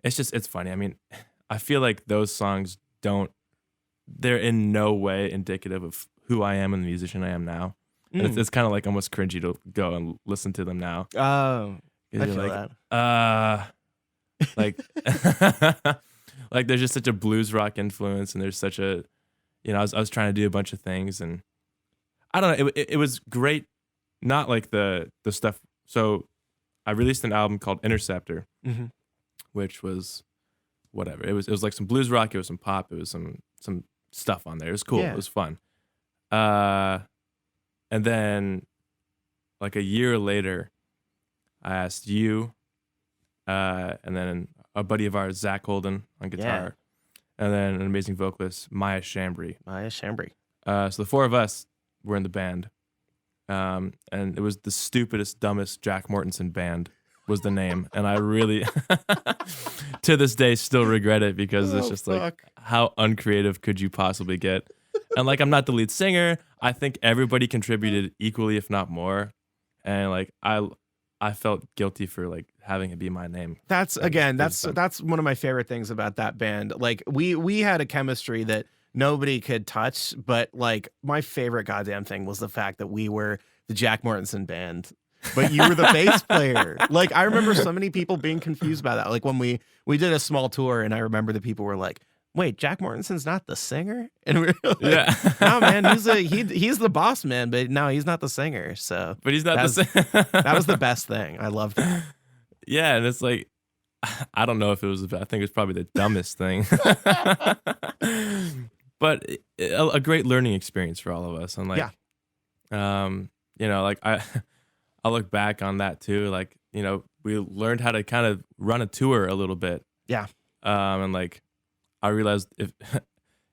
it's funny. I mean, I feel like those songs they're in no way indicative of who I am and the musician I am now. And Mm. it's kind of like almost cringy to go and listen to them now. Oh, 'Cause I you're feel like, that. like, like there's just such a blues rock influence, and there's such a, I was trying to do a bunch of things, and I don't know, it was great, not like the stuff. So I released an album called Interceptor, Mhm. which was whatever. It was like some blues rock, it was some pop, it was some stuff on there. It was cool. It Yeah. was fun. And then like a year later, I asked you, and then a buddy of ours, Zach Holden on guitar, and then an amazing vocalist, Maya Chambry. Maya Chambry. So the four of us were in the band, and it was the stupidest, dumbest Jack Mortensen band was the name, and I really, to this day, still regret it because it's just like, how uncreative could you possibly get? And like, I'm not the lead singer. I think everybody contributed equally, if not more, and like I felt guilty for like having it be my name. That's again, That's dumb. that's one of my favorite things about that band. Like we had a chemistry that nobody could touch, but like my favorite goddamn thing was the fact that we were the Jack Mortensen band, but you were the bass player. Like I remember so many people being confused by that. Like when we did a small tour, and I remember the people were like, "Wait, Jack Mortensen's not the singer?" And we were like, Yeah. "No, man, he's the boss man, but no, he's not the singer." So But he's not That's- the same. that was the best thing. I loved that. Yeah, and it's like, I don't know if it was. I think it was probably the dumbest thing. But a great learning experience for all of us, and like, like I look back on that too. Like, we learned how to kind of run a tour a little bit. Yeah. And like, I realized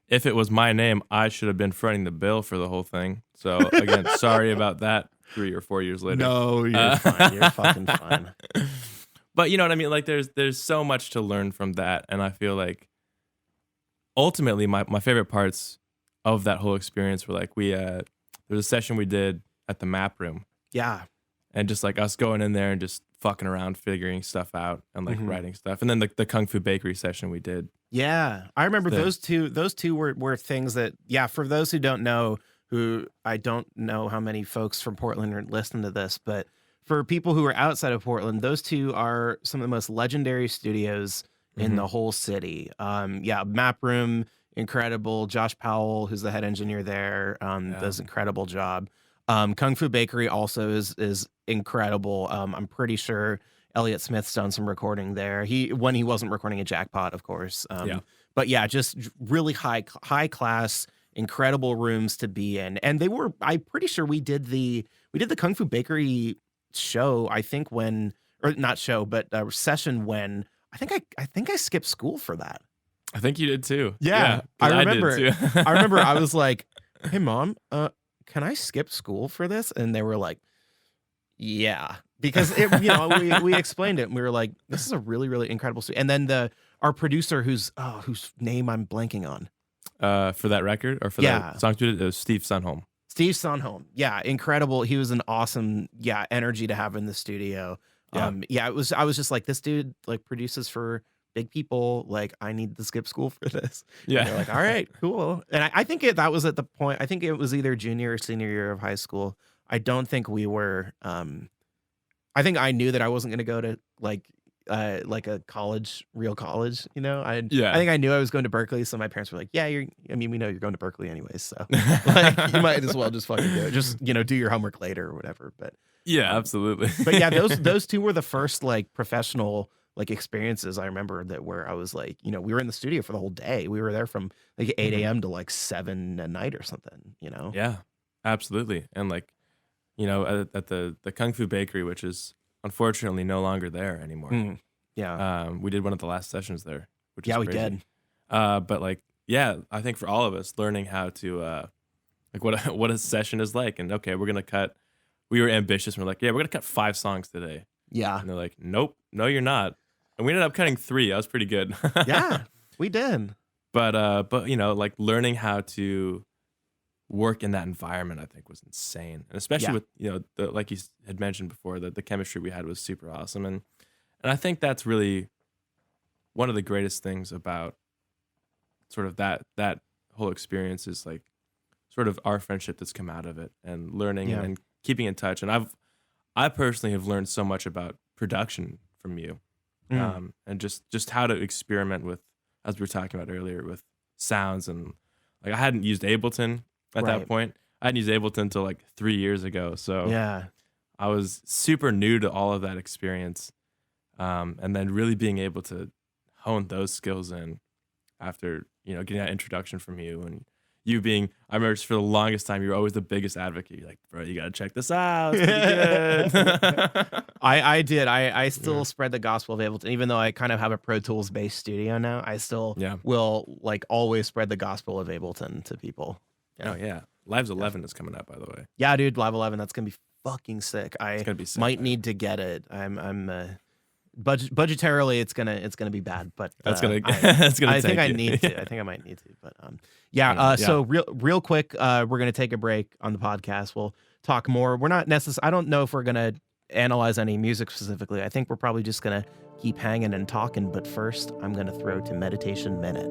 if it was my name, I should have been fronting the bill for the whole thing. So again, sorry about that. 3 or 4 years later. No, you're fine. You're fucking fine. But you know what I mean? Like there's so much to learn from that. And I feel like ultimately my favorite parts of that whole experience were like there was a session we did at the Map Room. Yeah. And just like us going in there and just fucking around, figuring stuff out and like Mhm. writing stuff. And then the Kung Fu Bakery session we did. Yeah. I remember The- those two were things that, yeah, for those who don't know, who I don't know how many folks from Portland are listening to this, but for people who are outside of Portland, those two are some of the most legendary studios in the whole city. Yeah, Map Room, incredible. Josh Powell, who's the head engineer there, does an incredible job. Kung Fu Bakery also is incredible. I'm pretty sure Elliott Smith's done some recording there. When he wasn't recording a Jackpot, of course. But yeah, just really high class, incredible rooms to be in. And I'm pretty sure we did the Kung Fu Bakery show, I think session when I think I skipped school for that. I think you did too. Yeah, 'cause I remember. did too. I remember I was like, "Hey mom, can I skip school for this?" And they were like, "Yeah." Because we explained it and we were like, "This is a really, really incredible studio." And then our producer whose name I'm blanking on. For that record or for Yeah. that song we did, it was Steve Sunholm. Steve Sonholm. Yeah, incredible. He was an awesome, energy to have in the studio. Yeah. I was just like, this dude like produces for big people. Like, I need to skip school for this. Yeah. And they're like, all right, cool. And I think that was at the point, I think it was either junior or senior year of high school. I don't think we were, I I think I knew that I wasn't gonna go to like a college, real college, you know? I Yeah. think I knew I was going to Berkeley, so my parents were like, "Yeah, I mean, we know you're going to Berkeley anyways, so like you might as well just fucking do it. Just, do your homework later or whatever." Yeah, Um, absolutely. but yeah, those two were the first like professional like experiences I remember that where I was like, we were in the studio for the whole day. We were there from like 8 Mhm. a.m. to like 7 at night or something. Yeah, absolutely. And like, at the Kung Fu Bakery, which is unfortunately no longer there anymore. Mm, yeah. We did one of the last sessions there, which is Yeah, we crazy. did. But like, yeah, I think for all of us, learning how to like what what a session is like, and okay, we're gonna cut. We were ambitious. And we're like, yeah, we're gonna cut 5 songs today, Yeah. and they're like, nope, no, you're not. And we ended up cutting 3. That was pretty good. Yeah, we did. But like learning how to work in that environment, I think was insane, and especially Yeah. with the like you had mentioned before, that the chemistry we had was super awesome, and I think that's really one of the greatest things about sort of that whole experience is like sort of our friendship that's come out of it, and learning Yeah. and keeping in touch. And I personally have learned so much about production from you, Mm, and just how to experiment with, as we were talking about earlier, with sounds. And like I hadn't used Ableton at that right. point. I hadn't used Ableton until like 3 years ago, so Yeah. I was super new to all of that experience, and then really being able to hone those skills in after getting that introduction from you, and you being, I remember just for the longest time you were always the biggest advocate. You're like, bro, you gotta check this out, it's pretty good. I did. I Yeah. still spread the gospel of Ableton, even though I kind of have a Pro Tools based studio now. I still Yeah. will like always spread the gospel of Ableton to people. Oh Yeah. yeah, Lives Yeah. 11 is coming up, by the way. Yeah, dude, Live 11, that's gonna be fucking sick. It's I gonna be sick, might man. need to get it. I'm budgetarily it's gonna be bad, but That's gonna I that's gonna I think take I you. need to. I Yeah. think I might need to, but yeah. Yeah. So real quick, we're gonna take a break on the podcast. We'll talk more. We're not necessarily. I don't know if we're gonna analyze any music specifically. I think we're probably just gonna keep hanging and talking. But first, I'm gonna throw to Meditation Minute.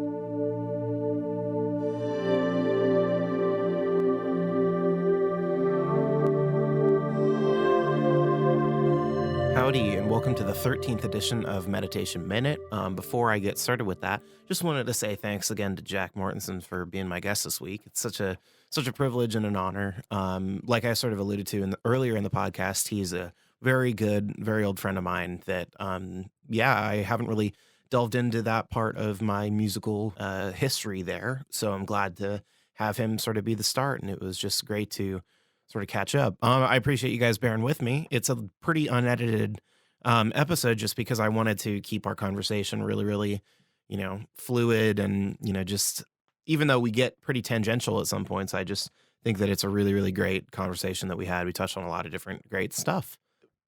Howdy, and welcome to the 13th edition of Meditation Minute. Before I get started with that, just wanted to say thanks again to Jack Mortensen for being my guest this week. It's such a privilege and an honor. Like I sort of alluded to earlier in the podcast, he's a very good, very old friend of mine that, yeah, I haven't really delved into that part of my musical history there. So I'm glad to have him sort of be the start, and it was just great to sort of catch up. I appreciate you guys bearing with me. It's a pretty unedited episode just because I wanted to keep our conversation really, really, fluid and, just even though we get pretty tangential at some points, I just think that it's a really, really great conversation that we had. We touched on a lot of different great stuff.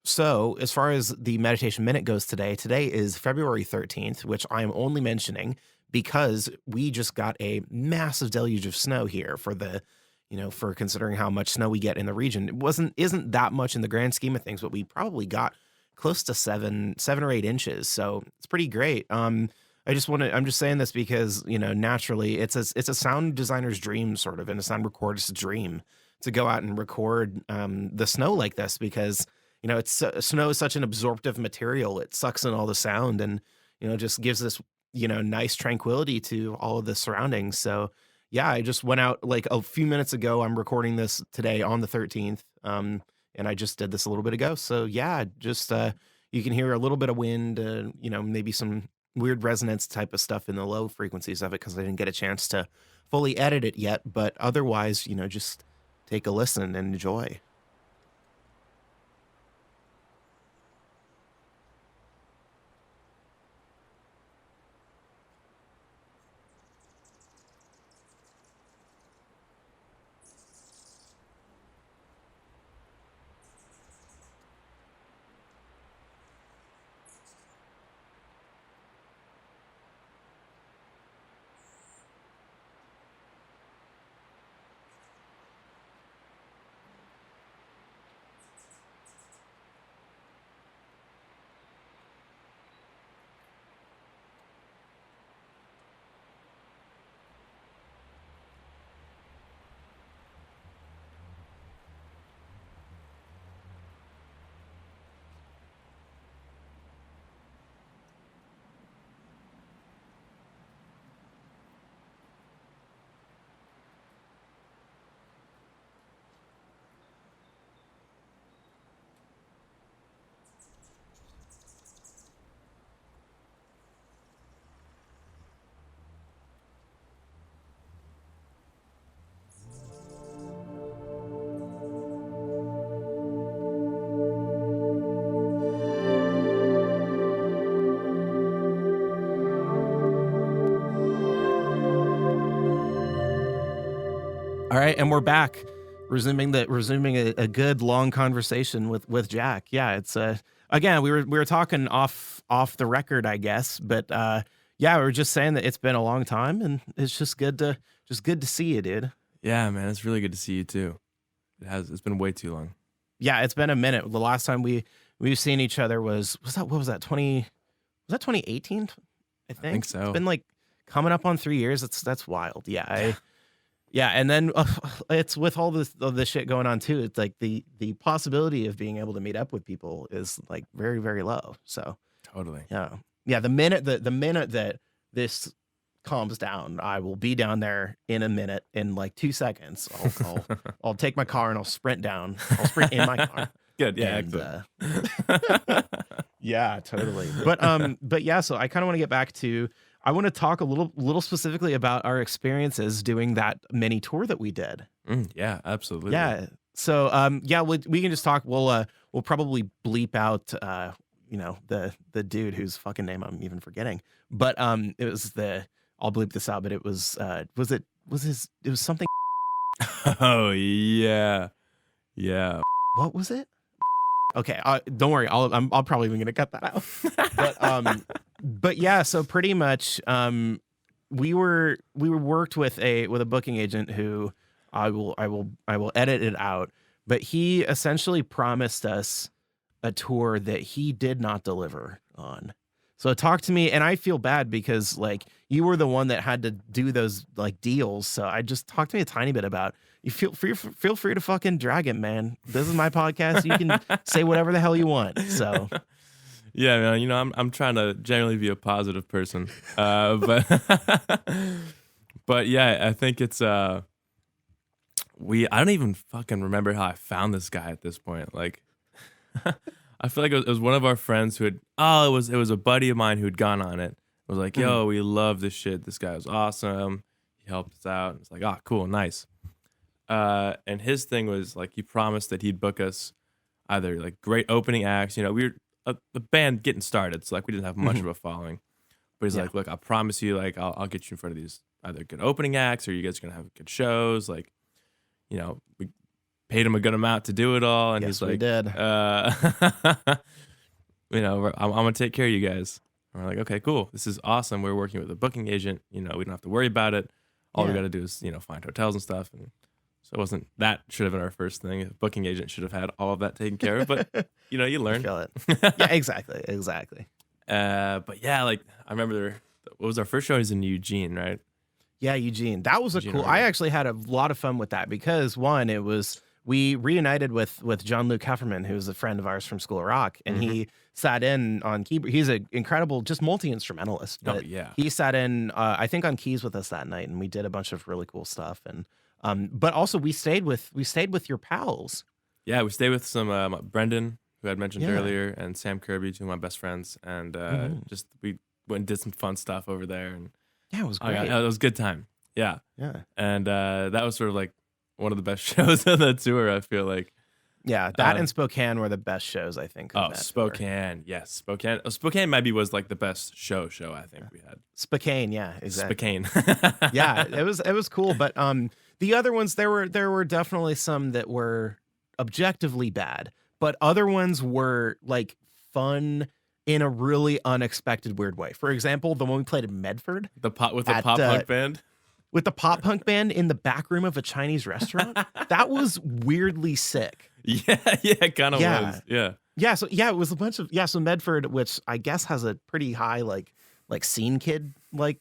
So, as far as the meditation minute goes today is February 13th, which I am only mentioning because we just got a massive deluge of snow here for considering how much snow we get in the region. Isn't that much in the grand scheme of things, but we probably got close to 7 or 8 inches. So it's pretty great. I'm just saying this because, naturally it's a sound designer's dream sort of, and a sound recordist's dream to go out and record the snow like this because, snow is such an absorptive material. It sucks in all the sound and, just gives this, nice tranquility to all of the surroundings. So, yeah, I just went out like a few minutes ago. I'm recording this today on the 13th. And I just did this a little bit ago. So yeah, just you can hear a little bit of wind, maybe some weird resonance type of stuff in the low frequencies of it because I didn't get a chance to fully edit it yet. But otherwise, just take a listen and enjoy. All right, and we're back, resuming a good long conversation with Jack. Yeah, it's again we were talking off the record, I guess, but yeah, we were just saying that it's been a long time, and it's just good to see you, dude. Yeah, man, it's really good to see you too. It's been way too long. Yeah, it's been a minute. The last time we've seen each other was that, what was that, 2018? I think so. It's been like coming up on 3 years. That's wild. Yeah, yeah, and then it's with all this shit going on too. It's like the possibility of being able to meet up with people is like very, very low. So Totally. yeah. The minute that this calms down, I will be down there in a minute. In like 2 seconds, I'll take my car and I'll sprint down. I'll sprint in my car. Good. Yeah. And, yeah, totally. But yeah. So I kind of want to get back to. I want to talk a little specifically about our experiences doing that mini tour that we did. Yeah, absolutely. Yeah. So yeah, we can just talk. We'll probably bleep out the dude whose fucking name I'm even forgetting. But it was I'll bleep this out, but it was it was something. Oh yeah. Yeah. What was it? Okay, don't worry. I'll probably even gonna cut that out. But yeah. So pretty much, we were worked with a booking agent who I will edit it out. But he essentially promised us a tour that he did not deliver on. So talk to me, and I feel bad because like you were the one that had to do those like deals. So I just talk to me a tiny bit about. You feel free to fucking drag it, man. This is my podcast. You can say whatever the hell you want. So, yeah, man. You know, I'm trying to generally be a positive person, but but yeah, I think it's I don't even fucking remember how I found this guy at this point. Like, I feel like it was one of our friends who had. Oh, it was a buddy of mine who had gone on it. It was like, yo, we love this shit. This guy was awesome. He helped us out. It's like, oh, cool, nice. And his thing was like he promised that he'd book us either like great opening acts. You know, we were the band getting started, so like we didn't have much of a following. But he's like, look, I promise you, like I'll get you in front of these either good opening acts or you guys are gonna have good shows. Like, you know, we paid him a good amount to do it all, and yes, he's like, we did. You know, I'm gonna take care of you guys. And we're like, okay, cool. This is awesome. We're working with a booking agent. You know, we don't have to worry about it. All we got to do is find hotels and stuff. And so it wasn't that should have been our first thing. A booking agent should have had all of that taken care of, but you learn. Feel it. Yeah, exactly. But yeah, like I remember what was our first show was in Eugene, right? Yeah, Eugene. That was cool. I actually had a lot of fun with that because one, it was we reunited with John-Luc Hefferman, who's a friend of ours from School of Rock, and he sat in on keyboard. He's an incredible, just multi-instrumentalist. But he sat in, I think, on keys with us that night, and we did a bunch of really cool stuff. And but also we stayed with your pals. Yeah, we stayed with some Brendan, who I mentioned earlier, and Sam Kirby, two of my best friends, and just we went and did some fun stuff over there. And yeah, it was great. It was a good time. Yeah, and that was sort of like one of the best shows on the tour, I feel like. Yeah, that and Spokane were the best shows, I think. Spokane, tour. Yes. Spokane maybe was like the best show I think we had. Spokane, yeah, exactly. Spokane. Yeah, it was cool, but the other ones there were definitely some that were objectively bad, but other ones were like fun in a really unexpected weird way. For example, the one we played in Medford, the pop punk band. With the pop punk band in the back room of a Chinese restaurant. That was weirdly sick. Yeah, it kind of was. Yeah. So it was a bunch of So Medford, which I guess has a pretty high like scene kid like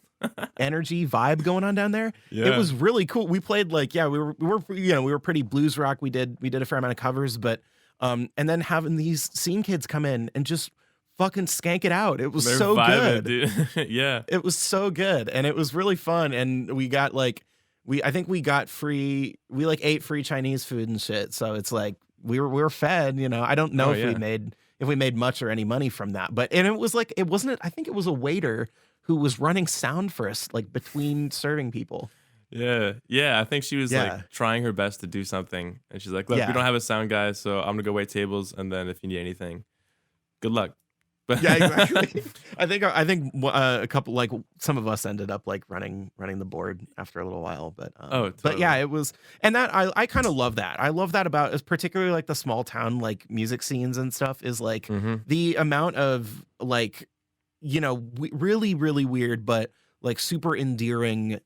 energy vibe going on down there. Yeah. It was really cool. We played we were pretty blues rock. We did a fair amount of covers, but and then having these scene kids come in and just fucking skank it out. It was so good. Dude. Yeah. It was so good. And it was really fun. And we got I think we got free, we ate free Chinese food and shit. So it's like, we were fed, I don't know if we made much or any money from that, and it was like, I think it was a waiter who was running sound for us, like between serving people. Yeah. I think she was like trying her best to do something. And she's like, look, we don't have a sound guy. So I'm going to go wait tables. And then if you need anything, good luck. But Yeah, exactly. I think a couple, like some of us ended up like running the board after a little while, Oh, but yeah, totally. it was, and that I kind of love that. I love that about, is particularly like the small town like music scenes and stuff, is like Hmm. the amount of like, really really weird but like super endearing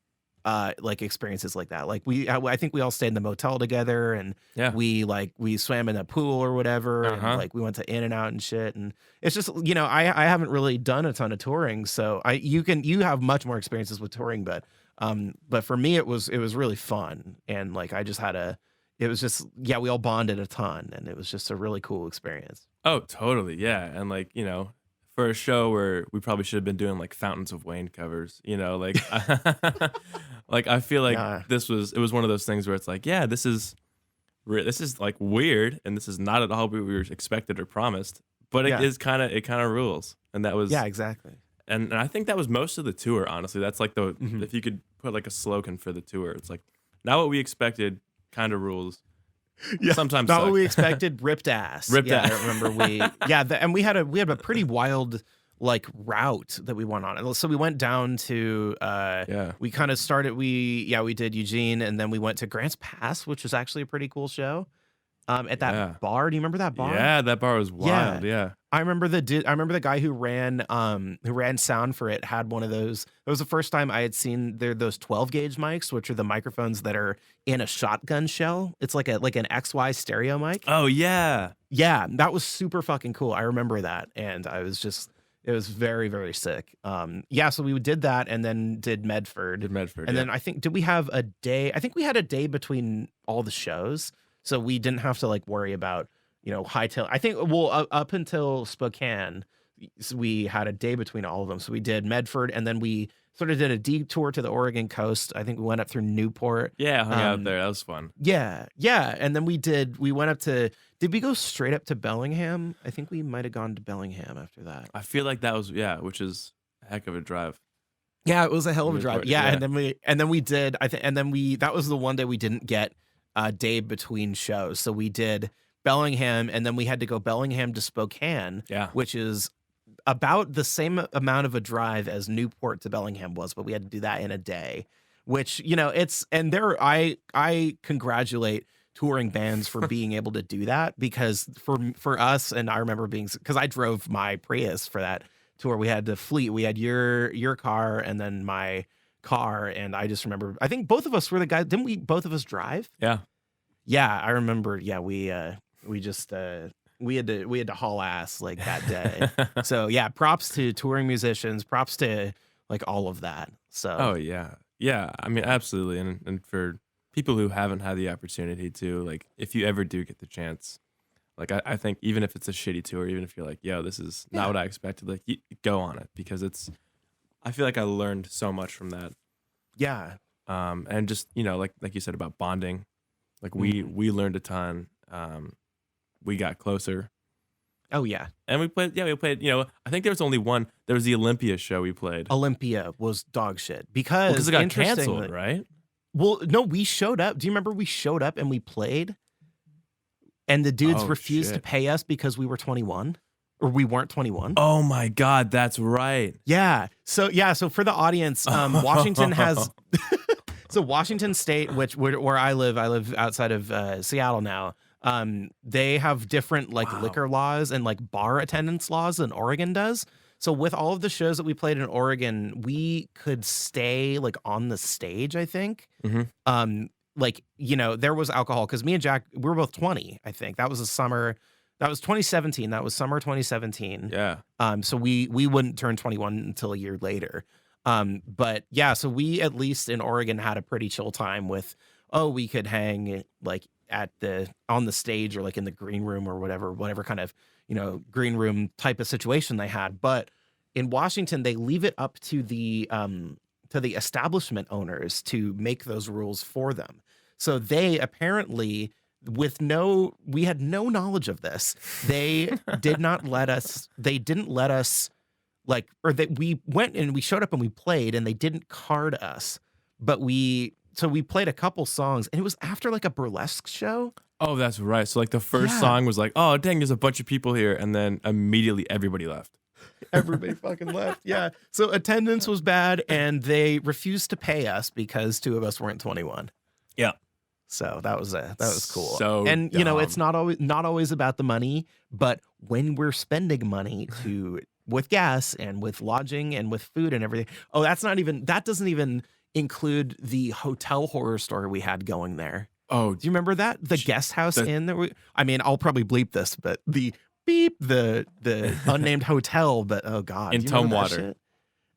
like experiences like that. Like I think we all stayed in the motel together, and Yeah. we swam in a pool or whatever, and Uh-huh. like we went to In and Out and shit. And it's just, I haven't really done a ton of touring, so you have much more experiences with touring, but for me it was really fun, and like I just had a it was just, yeah, we all bonded a ton, and it was just a really cool experience. Oh, totally. Yeah. And like, for a show where we probably should have been doing like Fountains of Wayne covers, like like I feel like Yeah, it was one of those things where it's like, yeah, this is like weird and this is not at all what we were expected or promised, but yeah, it kind of rules. And that was yeah, exactly. and I think that was most of the tour, honestly. That's like the Mhm. if you could put like a slogan for the tour, it's like not what we expected kind of rules. Yeah, Sometimes not what suck. we expected. Ripped ass. Ripped Yeah, out. I remember and we had a pretty wild like route that we went on. And so we went down to Yeah. we kind of started we did Eugene, and then we went to Grants Pass, which was actually a pretty cool show. At Yeah. that bar. Do you remember that bar? Yeah, that bar was Yeah. wild. Yeah. I remember the guy who ran sound for it had one of those. It was the first time I had seen those 12 gauge mics, which are the microphones that are in a shotgun shell. It's like an XY stereo mic. Oh yeah. Yeah, that was super fucking cool. I remember that, and it was very very sick. Yeah, so we did that, and then did Medford, Did Medford. and Yeah. then I think, did we have a day? I think we had a day between all the shows, so we didn't have to like worry about hightail. I think, well, up until Spokane, we had a day between all of them. So we did Medford, and then we sort of did a detour to the Oregon coast. I think we went up through Newport. Yeah, hung out Um, there. That was fun. yeah, yeah, and then we went up to. Did we go straight up to Bellingham? I think we might have gone to Bellingham after that. I feel like that was which is a heck of a drive. Yeah, it was a hell of a drive. Newport, Yeah, yeah. and then we did. I think, and then that was the one day we didn't get a day between shows. So we did Bellingham, and then we had to go Bellingham to Spokane, Yeah. which is about the same amount of a drive as Newport to Bellingham was, but we had to do that in a day. Which, it's, and there I congratulate touring bands for being able to do that, because for us, and I remember because I drove my Prius for that tour. We had we had your car and then my car, and I just remember, I think both of us were the guys. Didn't we both of us drive? Yeah. Yeah, I remember. Yeah, we just we had to haul ass like that day. So yeah, props to touring musicians, props to like all of that. So Oh yeah. Yeah. I mean, absolutely. And for people who haven't had the opportunity to, like, if you ever do get the chance, like I think even if it's a shitty tour, even if you're like, yo, this is not Yeah. what I expected, like you go on it, because I feel like I learned so much from that. yeah, And just, like you said about bonding, like Mhm. we learned a ton. We got closer. Oh yeah, And we played, I think there was only one. There was the Olympia show we played. Olympia was dog shit Because because it got interestingly- canceled, right? Well, no, we showed up. Do you remember we showed up and we played, and the dudes Oh, refused to shit. pay us because we were 21, or we weren't 21? Oh my God, that's right. Yeah. So for the audience, Washington has so Washington State, where I live outside of Seattle now. They have different like Wow. liquor laws and like bar attendance laws than Oregon does. So with all of the shows that we played in Oregon, we could stay like on the stage, I think. Mhm. Like, there was alcohol, because me and Jack, we were both 20, I think. That was the summer. That was 2017. That was summer 2017. Yeah. So we wouldn't turn 21 until a year later. But yeah, so we at least in Oregon had a pretty chill time with, we could hang like on the stage, or like in the green room, or whatever kind of, green room type of situation they had. But in Washington, they leave it up to the establishment owners to make those rules for them. So they apparently, we had no knowledge of this. They did not let us, they didn't let us like, or that we went and we showed up and we played, and they didn't card us, but we played a couple songs, and it was after like a burlesque show. Oh, that's right. So like the first Yeah. song was like, oh dang, there's a bunch of people here, and then immediately everybody left. Everybody fucking left. Yeah. So attendance was bad, and they refused to pay us because two of us weren't 21. Yeah. So that was cool. So and you know, it's dumb. not always about the money, but when we're spending money with gas and with lodging and with food and everything. Oh, that doesn't even include the hotel horror story we had going there. Oh, Do you remember that? The guest house inn that I mean, I'll probably bleep this, but the unnamed hotel, but oh god. in Do you remember that Tumwater. shit?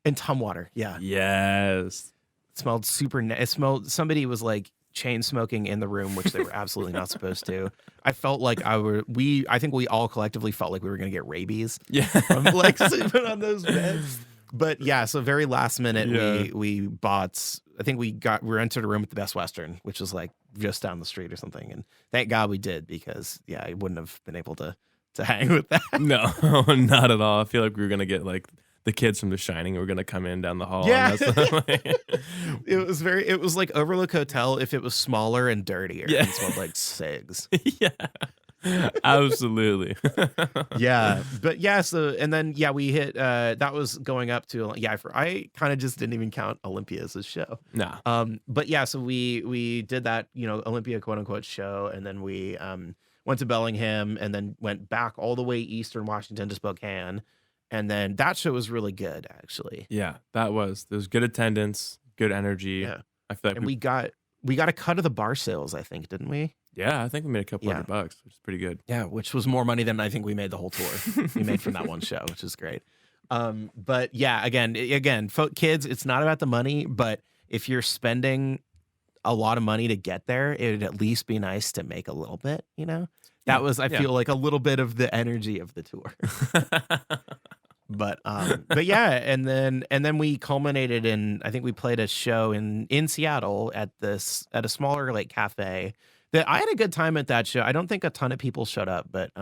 In Tumwater, yeah. Yes. It smelled it smelled, somebody was like chain smoking in the room, which they were absolutely not supposed to. I felt like I think we all collectively felt like we were gonna get rabies Yeah. from like sleeping on those beds. But yeah, so very last minute Yeah. we bought, I think we rented a room at the Best Western, which was like just down the street or something. And thank God we did, because yeah, I wouldn't have been able to hang with that. No, not at all. I feel like we were gonna get like the kids from The Shining were gonna come in down the hall. Yeah. And that's It was like Overlook Hotel if it was smaller and dirtier. Yeah. And smelled like cigs. yeah, absolutely. Yeah. But yeah, so and then yeah, we hit that was going up to I kind of just didn't even count Olympia as a show. Nah. But yeah, so we did that, Olympia quote unquote show, and then we went to Bellingham and then went back all the way eastern Washington to Spokane. And then that show was really good, actually. Yeah, there was good attendance, good energy. Yeah. I feel like And we got a cut of the bar sales, I think, didn't we? yeah, I think we made a couple $100, which is pretty good. Yeah, which was more money than I think we made the whole tour. We made from that one show, which is great. But yeah, again, kids, it's not about the money, but if you're spending a lot of money to get there, it'd at least be nice to make a little bit, That was, I feel like, a little bit of the energy of the tour. But yeah, and then we culminated in, I think we played a show in Seattle at a smaller like cafe. That I had a good time at that show. I don't think a ton of people showed up, but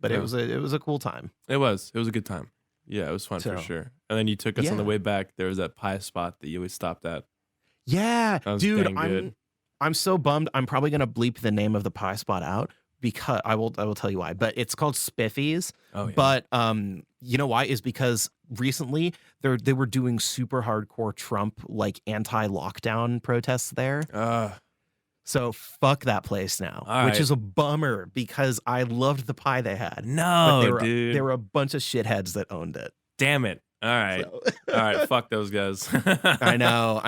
it was a cool time. It was a good time. Yeah, it was fun for sure. And then you took us on the way back. There was that pie spot that you always stopped at. Yeah, That was dude, dang good. I'm so bummed. I'm probably gonna bleep the name of the pie spot out, because I will tell you why. But it's called Spiffy's. Oh, yeah. But you know why? Is because recently they were doing super hardcore Trump like anti-lockdown protests there. So fuck that place now, All which right. is a bummer, because I loved the pie they had. No, But dude. there were a bunch of shitheads that owned it. Damn it. All right. So. All right. Fuck those guys. I know.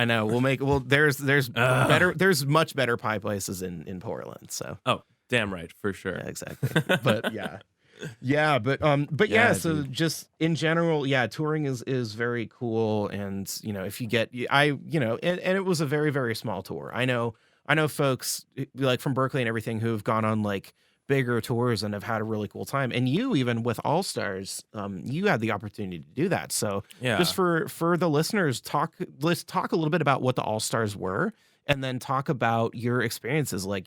There's much better pie places in Portland. So. Oh, damn right, for sure. Yeah, exactly. But yeah. Yeah, but Yeah, so dude. just in general, yeah, touring is very cool. And if you get and it was a very, very small tour. I know folks like from Berkeley and everything who've gone on like bigger tours and have had a really cool time. And you, even with All Stars, you had the opportunity to do that. So Yeah. just for the listeners, let's talk a little bit about what the All Stars were, and then talk about your experiences, like,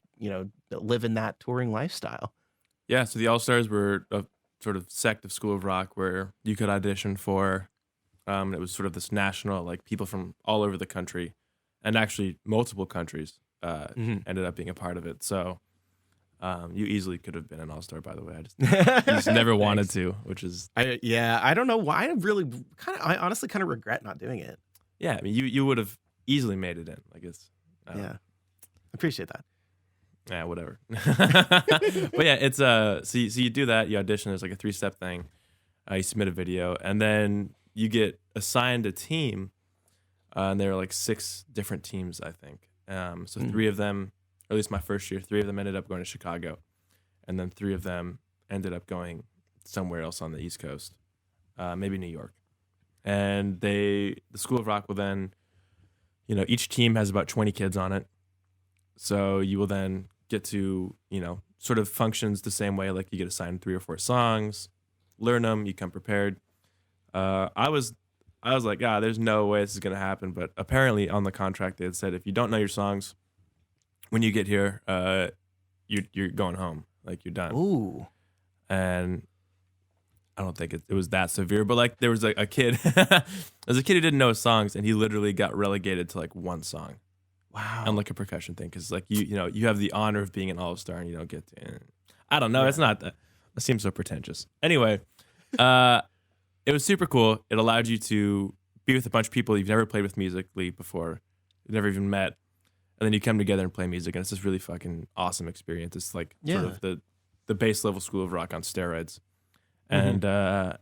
living that touring lifestyle. Yeah, so the All Stars were a sort of sect of School of Rock where you could audition for. It was sort of this national, like people from all over the country, and actually multiple countries ended up being a part of it. So you easily could have been an All Star, by the way. I just never wanted to, which is I don't know why. I honestly kind of regret not doing it. yeah. I mean, you would have easily made it in. Like it's Yeah, appreciate that. Yeah, whatever. But yeah, it's so you do that, you audition. There's like a 3-step thing. You submit a video, and then you get assigned a team. And there are like 6 different teams, I think. So 3 of them, or at least my first year, 3 of them ended up going to Chicago, and then 3 of them ended up going somewhere else on the East Coast, maybe New York. And the School of Rock will then, each team has about 20 kids on it. So you will then get to, sort of functions the same way. Like you get assigned 3 or 4 songs, learn them, you come prepared. I was like, there's no way this is going to happen. But apparently on the contract, they had said, if you don't know your songs when you get here, you're going home. Like you're done. Ooh. And I don't think it was that severe, but like there was a kid, there's a kid who didn't know his songs, and he literally got relegated to like 1 song. Wow. On like a percussion thing, because like you have the honor of being an all-star, and you don't get to. I don't know. Yeah. It's not that. It seems so pretentious. Anyway, it was super cool. It allowed you to be with a bunch of people you've never played with musically before, you've never even met, and then you come together and play music, and it's this really fucking awesome experience. It's like sort Yeah. of the base level School of Rock on steroids, Mhm.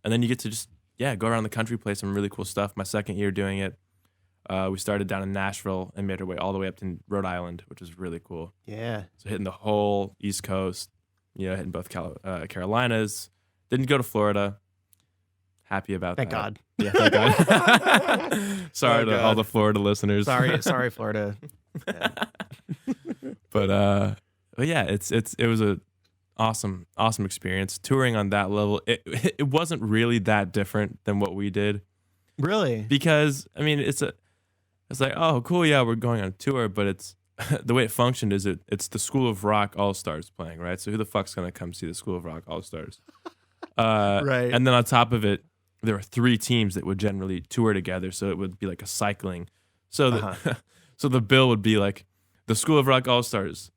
and then you get to just go around the country, play some really cool stuff. My second year doing it, we started down in Nashville and made our way all the way up to Rhode Island, which was really cool. Yeah. So hitting the whole East Coast, hitting both Carolinas. Didn't go to Florida. Happy about Thank that. God. Yeah, thank God. Sorry Oh, to God. all the Florida listeners. Sorry, Florida. Yeah. But yeah, it was a awesome experience touring on that level. It wasn't really that different than what we did Really? because I mean it's like, oh cool, yeah, we're going on tour, but it's the way it functioned is it's the School of Rock All Stars playing, right? So who the fuck's gonna come see the School of Rock All Stars? Right. And then on top of it, there were 3 teams that would generally tour together, so it would be like a cycling. So so the bill would be like the School of Rock All Stars,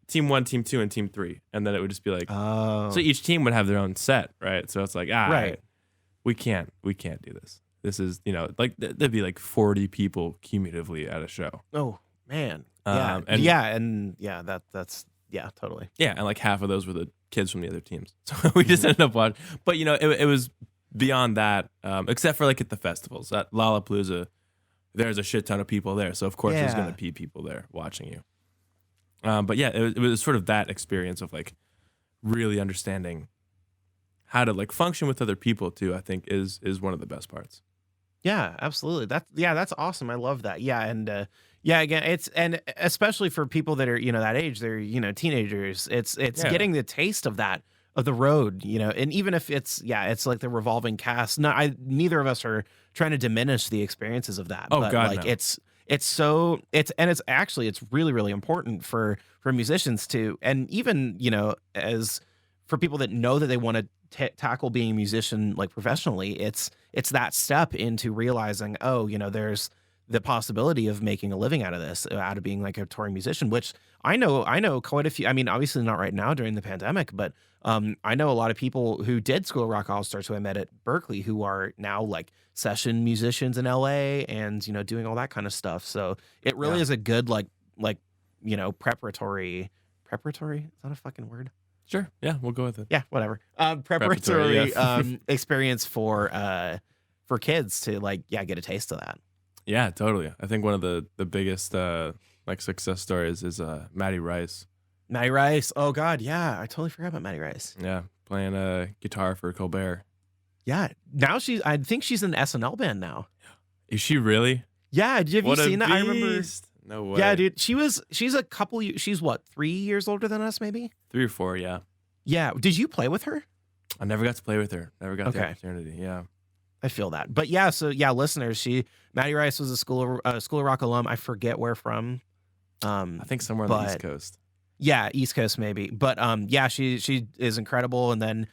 Team 1, Team 2, and Team 3, and then it would just be like, Oh. so each team would have their own set, right? So it's like, Right. we can't do this. This is like there'd be like 40 people cumulatively at a show. Oh man. Yeah. And That's totally. yeah, and like half of those were the kids from the other teams. So we just ended up watching. But it was beyond that, except for like at the festivals at Lollapalooza, there's a shit ton of people there. So of course there's Yeah. going to be people there watching you. But yeah, it was sort of that experience of like really understanding how to like function with other people too. I think is one of the best parts. Yeah, absolutely. That's awesome. I love that. Yeah, and again, it's and especially for people that are that age, they're teenagers. It's Yeah. getting the taste of that of the road, and even if it's like the revolving cast. No, neither of us are trying to diminish the experiences of that. Oh, but God, like no. it's really really important for musicians to, and even as for people that know that they want to tackle being a musician like professionally, it's that step into realizing, oh, there's the possibility of making a living out of this, out of being like a touring musician, which I know quite a few. I mean, obviously not right now during the pandemic, but I know a lot of people who did School of Rock All Stars who I met at Berkeley who are now like session musicians in LA and doing all that kind of stuff. So it really Yeah. is a good like preparatory. Is that a fucking word? Sure. Yeah, we'll go with it. Yeah, whatever. Preparatory, Preparatory experience for kids to get a taste of that. Yeah, totally. I think one of the biggest like success stories is Maddie Rice. Maddie Rice. Oh God, yeah, I totally forgot about Maddie Rice. Yeah, playing guitar for Colbert. Yeah, now I think she's in the SNL band now. Is she really? Yeah, have you What a seen that? I remember. beast. No way. Yeah, dude, she's a couple. She's what, 3 years older than us, maybe? 3 or 4, yeah. Yeah. Did you play with her? I never got to play with her. Never got the Okay. opportunity. Yeah. I feel that, but yeah. So yeah, listeners, Maddie Rice was a School of Rock alum. I forget where from. I think somewhere on the East But- Coast. Yeah, East Coast maybe. But yeah, she is incredible, and then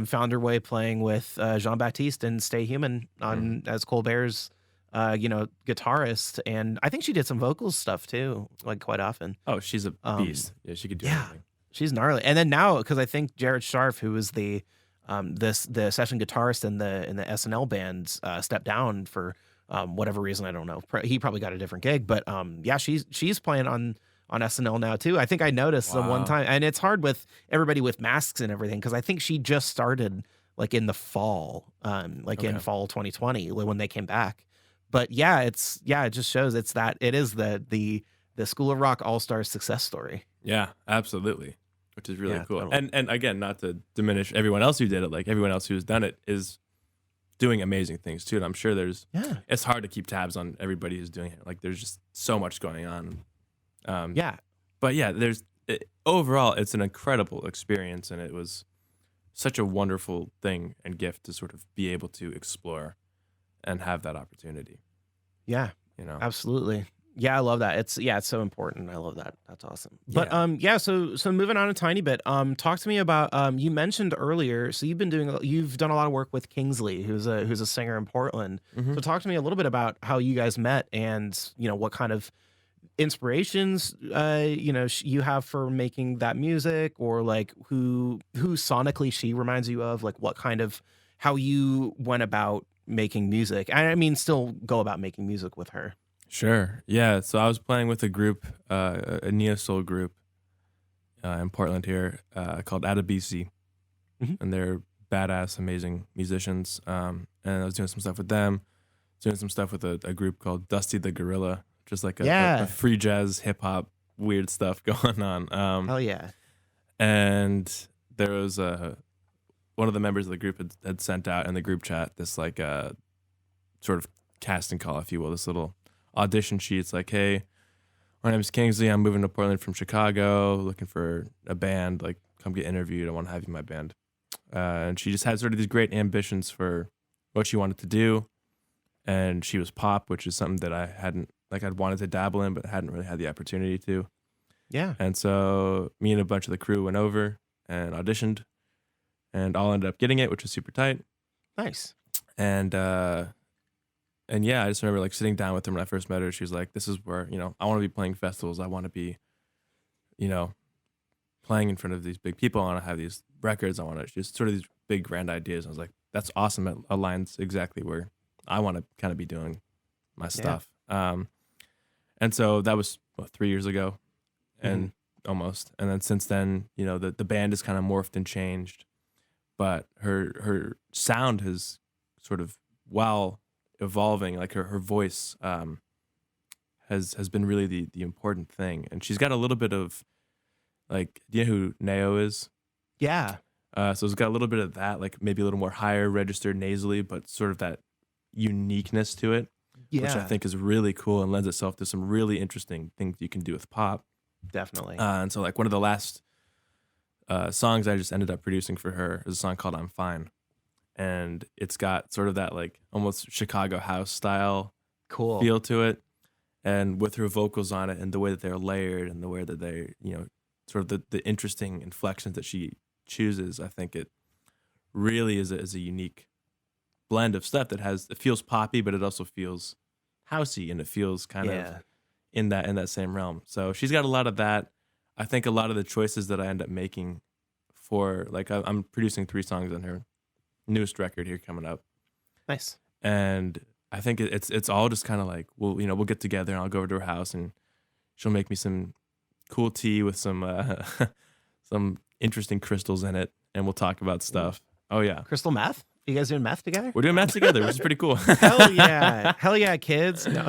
found her way playing with Jean Baptiste and Stay Human on as Colbert's guitarist, and I think she did some vocals stuff too, like quite often. Oh, she's a beast. Yeah, she could do yeah. anything. She's gnarly. And then now, because I think Jared Scharf, who was the session guitarist in the SNL band, stepped down for whatever reason, I don't know. He probably got a different gig, but yeah, she's playing on SNL now too. I think I noticed the one Wow. time, and it's hard with everybody with masks and everything because I think she just started like in the fall, in Okay. fall 2020 when they came back. But yeah, it just shows it is the School of Rock All Stars success story. Yeah, absolutely. Which is really Yeah, cool. totally. And again, not to diminish everyone else who did it, like everyone else who's done it is doing amazing things too. And I'm sure Yeah, it's hard to keep tabs on everybody who's doing it. Like there's just so much going on. yeah. But yeah, overall, it's an incredible experience, and it was such a wonderful thing and gift to sort of be able to explore and have that opportunity. Yeah, You know, absolutely. Yeah, I love that. It's so important. I love that. That's awesome. But Yeah. so moving on a tiny bit. Talk to me about you mentioned earlier. So you've done a lot of work with Kingsley, who's a singer in Portland. Mhm. So talk to me a little bit about how you guys met and what kind of inspirations you have for making that music, or like who sonically she reminds you of, like what kind of how you went about making music. I mean, still go about making music with her. Sure. Yeah. So I was playing with a group, a neo soul group in Portland here called Adabisi, Mhm. and they're badass, amazing musicians. And I was doing some stuff with them, doing some stuff with a group called Dusty the Gorilla, just like a Yeah. free jazz, hip hop, weird stuff going on. Hell yeah. And there was one of the members of the group had sent out in the group chat this like sort of casting call, if you will, this little audition sheet. It's like, hey, my name is Kingsley. I'm moving to Portland from Chicago, looking for a band. Like, come get interviewed. I want to have you in my band. And she just had sort of these great ambitions for what she wanted to do. And she was pop, which is something that I'd wanted to dabble in, but hadn't really had the opportunity to. Yeah. And so me and a bunch of the crew went over and auditioned, and all ended up getting it, which was super tight. Nice. And yeah, I just remember like sitting down with her when I first met her. She was like, "This is where I want to be playing festivals. I want to be, playing in front of these big people. I want to have these records. I want to just sort of these big grand ideas." I was like, "That's awesome. It aligns exactly where I want to kind of be doing my stuff." And so that was 3 years ago, and almost. And then since then, the band has kind of morphed and changed, but her sound has sort of, while evolving, like her voice has been really the important thing. And she's got a little bit of like, do you know who Neo is? Yeah. So it's got a little bit of that, like maybe a little more higher registered nasally, but sort of that uniqueness to it, which I think is really cool and lends itself to some really interesting things you can do with pop. Definitely. And so like one of the last songs I just ended up producing for her is a song called I'm Fine. And it's got sort of that like almost Chicago house style Cool feel to it. And with her vocals on it and the way that they're layered and the way that they, sort of the interesting inflections that she chooses, I think it really is a unique blend of stuff it feels poppy, but it also feels housey, and it feels kind of in that same realm. So she's got a lot of that. I think a lot of the choices that I end up making for, like, I'm producing 3 songs on her newest record here coming up. Nice. And I think it's all just kind of like, we'll get together and I'll go over to her house and she'll make me some cool tea with some some interesting crystals in it, and we'll talk about stuff. Oh yeah. Crystal meth? You guys doing meth together? We're doing meth together, which is pretty cool. Hell yeah. Hell yeah, kids. No.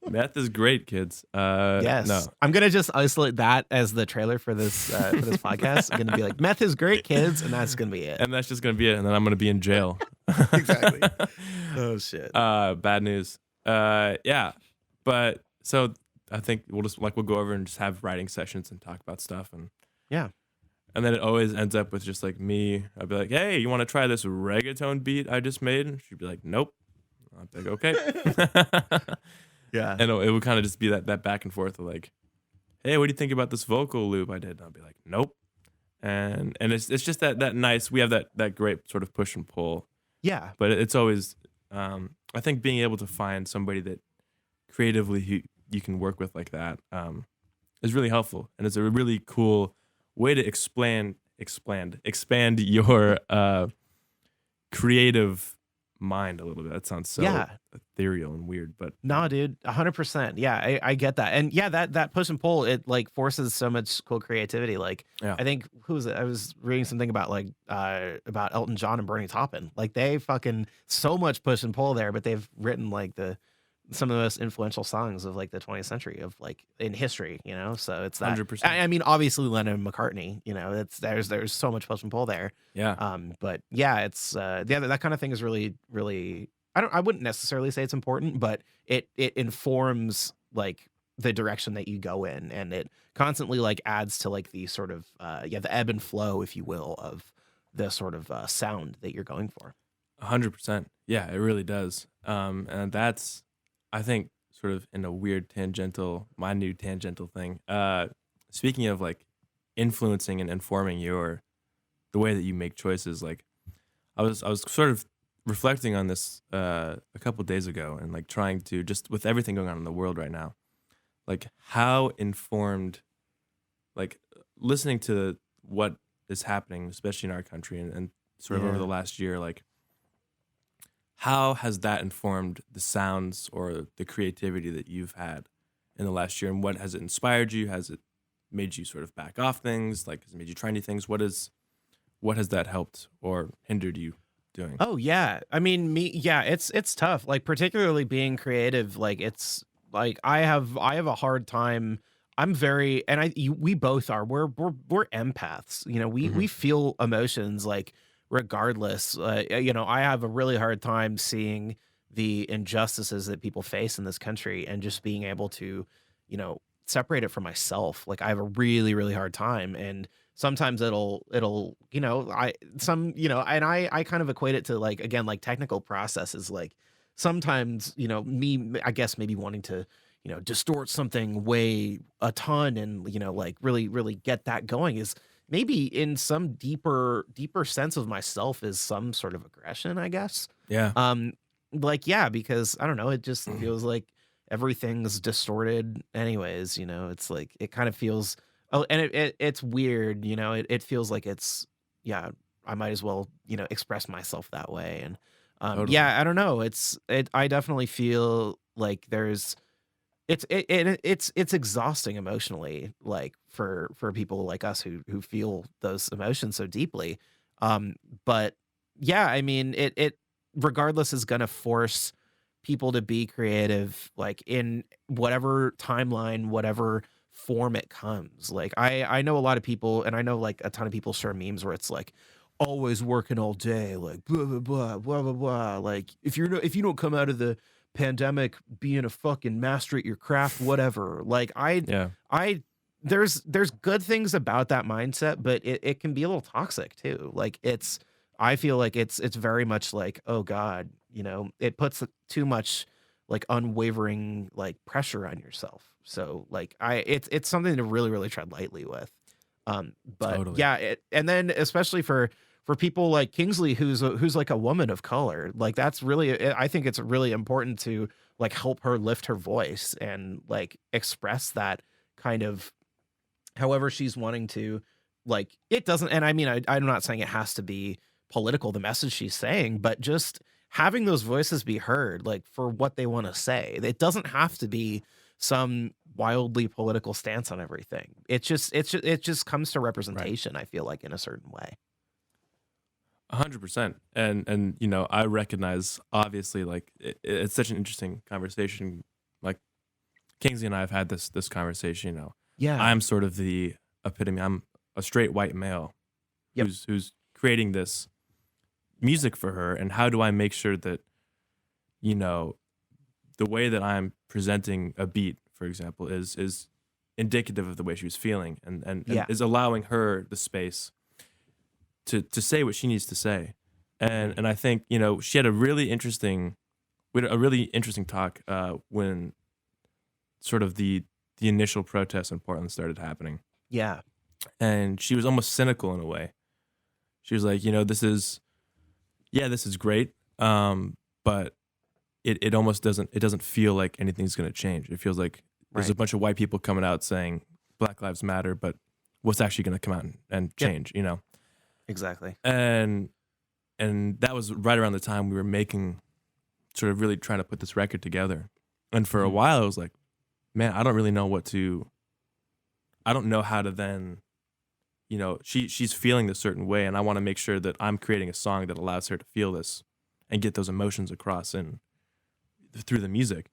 Meth is great, kids. Yes. No. I'm gonna just isolate that as the trailer for this podcast. I'm gonna be like, meth is great, kids, and that's gonna be it. And that's just gonna be it. And then I'm gonna be in jail. Exactly. Oh shit. Bad news. Yeah. But so I think we'll go over and just have writing sessions and talk about stuff, and yeah. And then it always ends up with just like me. I'd be like, "Hey, you want to try this reggaeton beat I just made?" And she'd be like, "Nope." I'd be like, "Okay." Yeah. And it would kind of just be that back and forth of like, "Hey, what do you think about this vocal loop I did?" And I'd be like, "Nope." And it's just that nice. We have that great sort of push and pull. Yeah. But it's always, I think being able to find somebody that creatively you can work with like that is really helpful, and it's a really cool way to expand your creative mind a little bit. That sounds so ethereal and weird, but no, dude, 100%. Yeah, I get that, and yeah, that push and pull, it like forces so much cool creativity. Like, I think who was it? I was reading something about like about Elton John and Bernie Taupin. Like they fucking so much push and pull there, but they've written like some of the most influential songs of like the 20th century of like in history, so it's that 100%. I mean, obviously Lennon and McCartney, there's so much push and pull there. But yeah, it's that kind of thing is really, really, I wouldn't necessarily say it's important, but it informs like the direction that you go in, and it constantly like adds to like the sort of the ebb and flow, if you will, of the sort of sound that you're going for. 100%. Yeah, it really does. And that's, I think, sort of in a weird minute tangential thing. Speaking of like influencing and informing the way that you make choices, like I was sort of reflecting on this a couple days ago, and like trying to, just with everything going on in the world right now, like how informed, like listening to what is happening, especially in our country, and sort of over the last year, like how has that informed the sounds or the creativity that you've had in the last year, and what has it inspired you? Has it made you sort of back off things? Like, has it made you try new things? What has that helped or hindered you doing? Oh yeah. I mean, yeah, it's tough. Like particularly being creative, like it's like I have a hard time. I'm very and we both are. We're empaths. You know, we Hmm. feel emotions like regardless. You know, I have a really hard time seeing the injustices that people face in this country and just being able to, you know, separate it from myself. Like I have a really hard time and sometimes it'll you know I some you know and I kind of equate it to like again like technical processes like sometimes you know me I guess maybe wanting to you know distort something way a ton and you know like really get that going is maybe in some deeper sense of myself is some sort of aggression I guess Yeah. um like yeah because I don't know it just feels like everything's distorted anyways you know it's like it kind of feels oh, and it's weird, you know, it feels like it's yeah, I might as well, you know, express myself that way, and, Totally. yeah, I don't know, I definitely feel like it's exhausting emotionally, like, for people like us who feel those emotions so deeply, um, but, yeah, I mean, it regardless is gonna force people to be creative, like, in whatever timeline, whatever form it comes, like, I know a lot of people and I know, like, a ton of people share memes where it's like, "Always working all day," like, "Blah, blah, blah, blah, blah, blah," like, if you don't come out of the pandemic being a fucking master at your craft, whatever. Like Yeah. I there's good things about that mindset, but it can be a little toxic too. Like I feel like it's very much like, oh God, you know, it puts too much like unwavering like pressure on yourself. So like it's something to really tread lightly with. But Totally. yeah, and then especially for people like Kingsley, who's like a woman of color, like that's really, I think it's really important to like help her lift her voice and like express that kind of however she's wanting to. Like it doesn't, and I mean, I'm not saying it has to be political, the message she's saying, but just having those voices be heard, like for what they want to say. It doesn't have to be some wildly political stance on everything. It just comes to Right. representation, I feel like in a certain way. 100%. And I recognize obviously like it's such an interesting conversation. Like Kingsley and I have had this conversation. Yeah. I'm sort of the epitome. I'm a straight white male Yep. who's creating this music for her, and how do I make sure that you know the way that I'm presenting a beat, for example, is indicative of the way she was feeling, and Yeah. is allowing her the space to say what she needs to say. and Mhm. and I think she had a really interesting we had a really interesting talk when sort of the initial protests in Portland started happening, Yeah. and she was almost cynical in a way. She was like, this is great, but it almost doesn't feel like anything's going to change. It feels like there's a Right. bunch of white people coming out saying Black Lives Matter, but what's actually going to come out and Yep. change? Exactly. And that was right around the time we were making, sort of really trying to put this record together. And for a Mhm. while, I was like, man, I don't really know I don't know how to then, she's feeling this certain way, and I want to make sure that I'm creating a song that allows her to feel this and get those emotions across and through the music.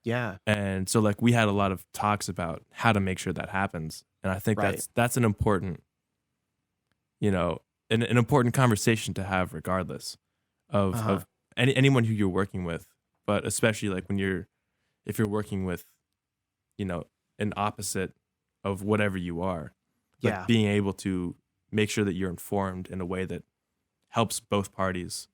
Yeah. And so like we had a lot of talks about how to make sure that happens. And I think Right. that's an important, you know, an important conversation to have regardless of Uh-huh. anyone who you're working with, but especially like if you're working with, you know, an opposite of whatever you are, like Yeah. being able to make sure that you're informed in a way that helps both parties,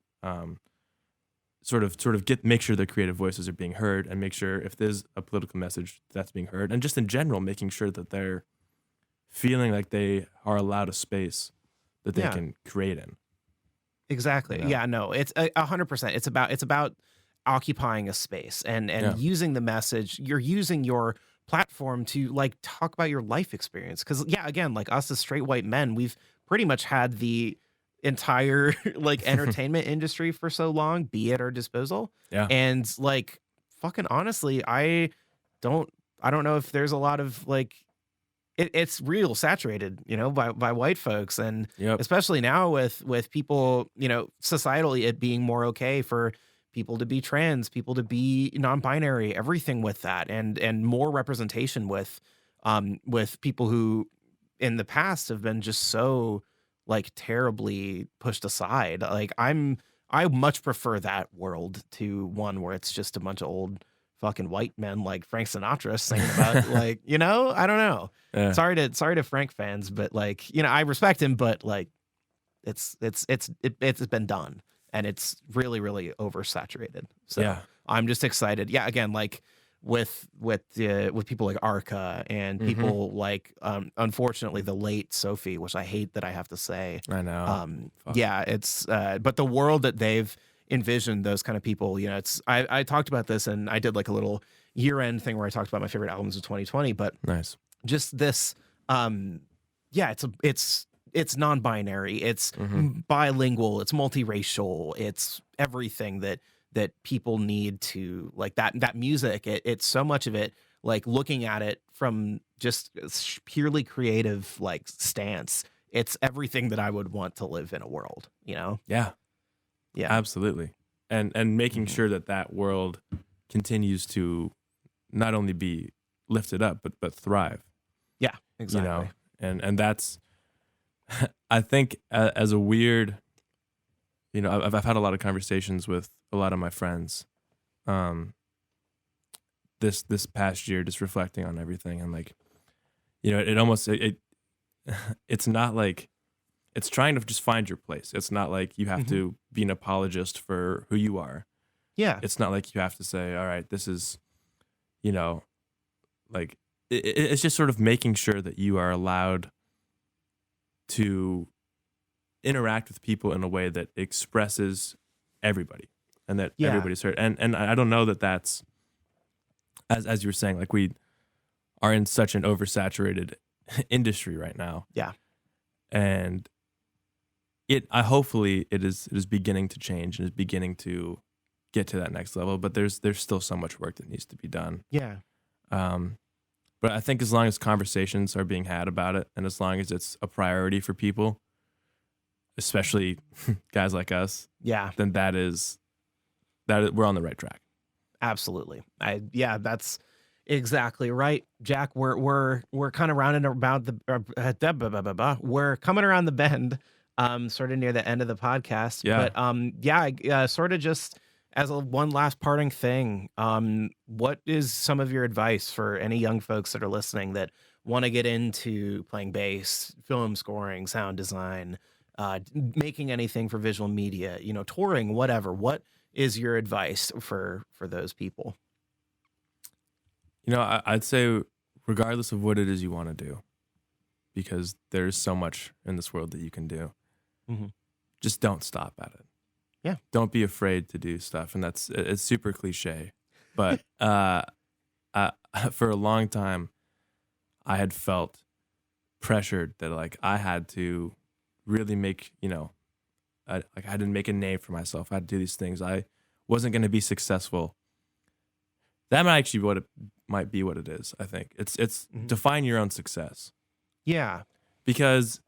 sort of get make sure their creative voices are being heard, and make sure if there's a political message that's being heard, and just in general making sure that they're feeling like they are allowed a space that they Yeah. can create in. you Exactly. know Yeah, no, it's 100%. It's about occupying a space and yeah. using the message. You're using your platform to like talk about your life experience. Cause yeah, again, like us as straight white men, we've pretty much had the entire like entertainment industry for so long be at our disposal. Yeah. And like fucking honestly, don't I don't know if there's a lot of like it's real saturated, by white folks, and Yep. especially now with people, societally it being more okay for people to be trans, people to be non-binary, everything with that, and more representation with people who in the past have been just so like terribly pushed aside. Like I much prefer that world to one where it's just a bunch of old fucking white men like Frank Sinatra singing about like, I don't know. Yeah. Sorry to Frank fans, but like, I respect him, but like it's been done and it's really, really oversaturated. So Yeah. I'm just excited. Yeah, again, like with people like Arca and Mhm. people like unfortunately the late Sophie, which I hate that I have to say. I know. Fuck. Yeah, it's but the world that they've envisioned, those kind of people, it's I talked about this and I did like a little year-end thing where I talked about my favorite albums of 2020, but Nice. just this yeah, it's non-binary, it's Mhm. bilingual, it's multiracial, it's everything that people need to like that music. It's so much of it like looking at it from just purely creative like stance. It's everything that I would want to live in a world, Yeah. Yeah. Absolutely. And making Mhm. sure that world continues to not only be lifted up but thrive. Yeah, exactly. And that's I think as a weird, I've had a lot of conversations with a lot of my friends this past year, just reflecting on everything, and like, it almost it's not like it's trying to just find your place. It's not like you have Mhm. to be an apologist for who you are. Yeah. It's not like you have to say, all right, this is, like it's just sort of making sure that you are allowed to interact with people in a way that expresses everybody and that Yeah. everybody's heard. And I don't know that that's, as you were saying, like we are in such an oversaturated industry right now. Yeah. And hopefully it is beginning to change and is beginning to get to that next level, but there's still so much work that needs to be done. Yeah. But I think as long as conversations are being had about it, and as long as it's a priority for people, especially guys like us, Yeah. then we're on the right track. Absolutely. That's exactly right, Jack. We're kind of rounding about we're coming around the bend, sort of near the end of the podcast. Yeah. But sort of just as one last parting thing, what is some of your advice for any young folks that are listening that want to get into playing bass, film scoring, sound design, making anything for visual media, touring, whatever? What is your advice for those people? I'd say regardless of what it is you want to do, because there's so much in this world that you can do, Mhm. just don't stop at it. Yeah. Don't be afraid to do stuff. And it's super cliche, but for a long time, I had felt pressured that like I had to really make, I had to make a name for myself. I had to do these things. I wasn't going to be successful. That might actually might be what it is. I think it's Mhm. define your own success, Yeah. because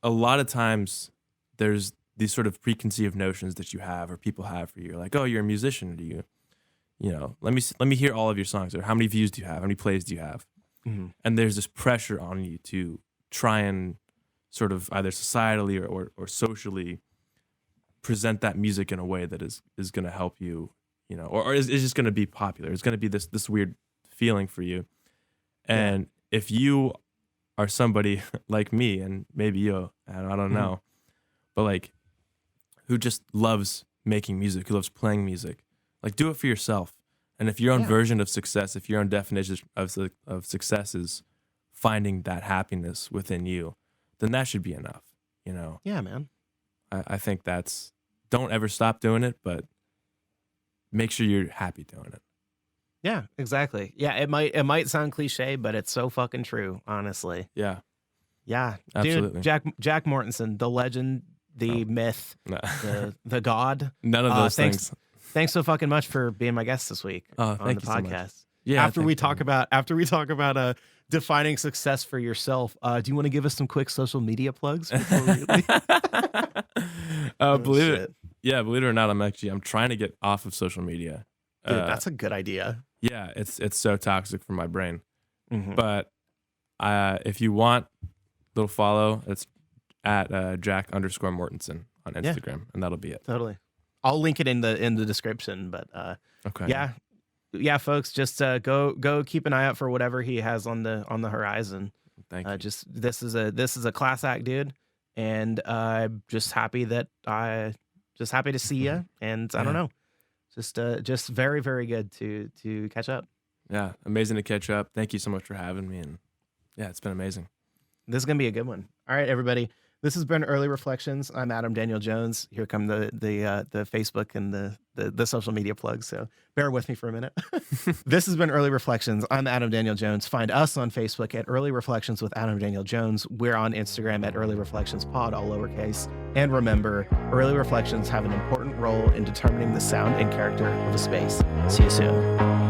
a lot of times there's these sort of preconceived notions that you have or people have for you. Like, oh, you're a musician. Do you, let me hear all of your songs, or how many views do you have? How many plays do you have? Mhm. And there's this pressure on you to try and sort of either societally or socially present that music in a way that is going to help you, or is just going to be popular. It's going to be this weird feeling for you. And if you are somebody like me, and maybe you, I don't know, but like who just loves making music, who loves playing music, like do it for yourself. And if your own version of success, if your own definition of success is finding that happiness within you, then that should be enough, Yeah, man. I think don't ever stop doing it, but make sure you're happy doing it. Yeah, exactly. Yeah, it might sound cliche, but it's so fucking true, honestly. Yeah, Yeah. absolutely. Dude, Jack Mortensen, the legend, the myth, No. the god. None of those things. Thanks so fucking much for being my guest this week on thank the you so podcast. much. Yeah. After we talk about defining success for yourself, do you want to give us some quick social media plugs before we leave? Believe it or not, I'm trying to get off of social media. Dude, that's a good idea. Yeah, it's so toxic for my brain. Mm-hmm. But if you want a little follow, it's at Jack_Mortensen on Instagram, and that'll be it. Totally. I'll link it in the description. But okay. Yeah, folks, just go keep an eye out for whatever he has on the horizon. Thank you. This is a class act, dude, and just happy to see you. And I don't know, just very, very good to catch up. Yeah, amazing to catch up. Thank you so much for having me, and yeah, it's been amazing. This is gonna be a good one. All right, everybody. This has been Early Reflections. I'm Adam Daniel Jones. Here come the Facebook and the social media plugs. So bear with me for a minute. This has been Early Reflections. I'm Adam Daniel Jones. Find us on Facebook at Early Reflections with Adam Daniel Jones. We're on Instagram at Early Reflections Pod, all lowercase. And remember, Early Reflections have an important role in determining the sound and character of a space. See you soon.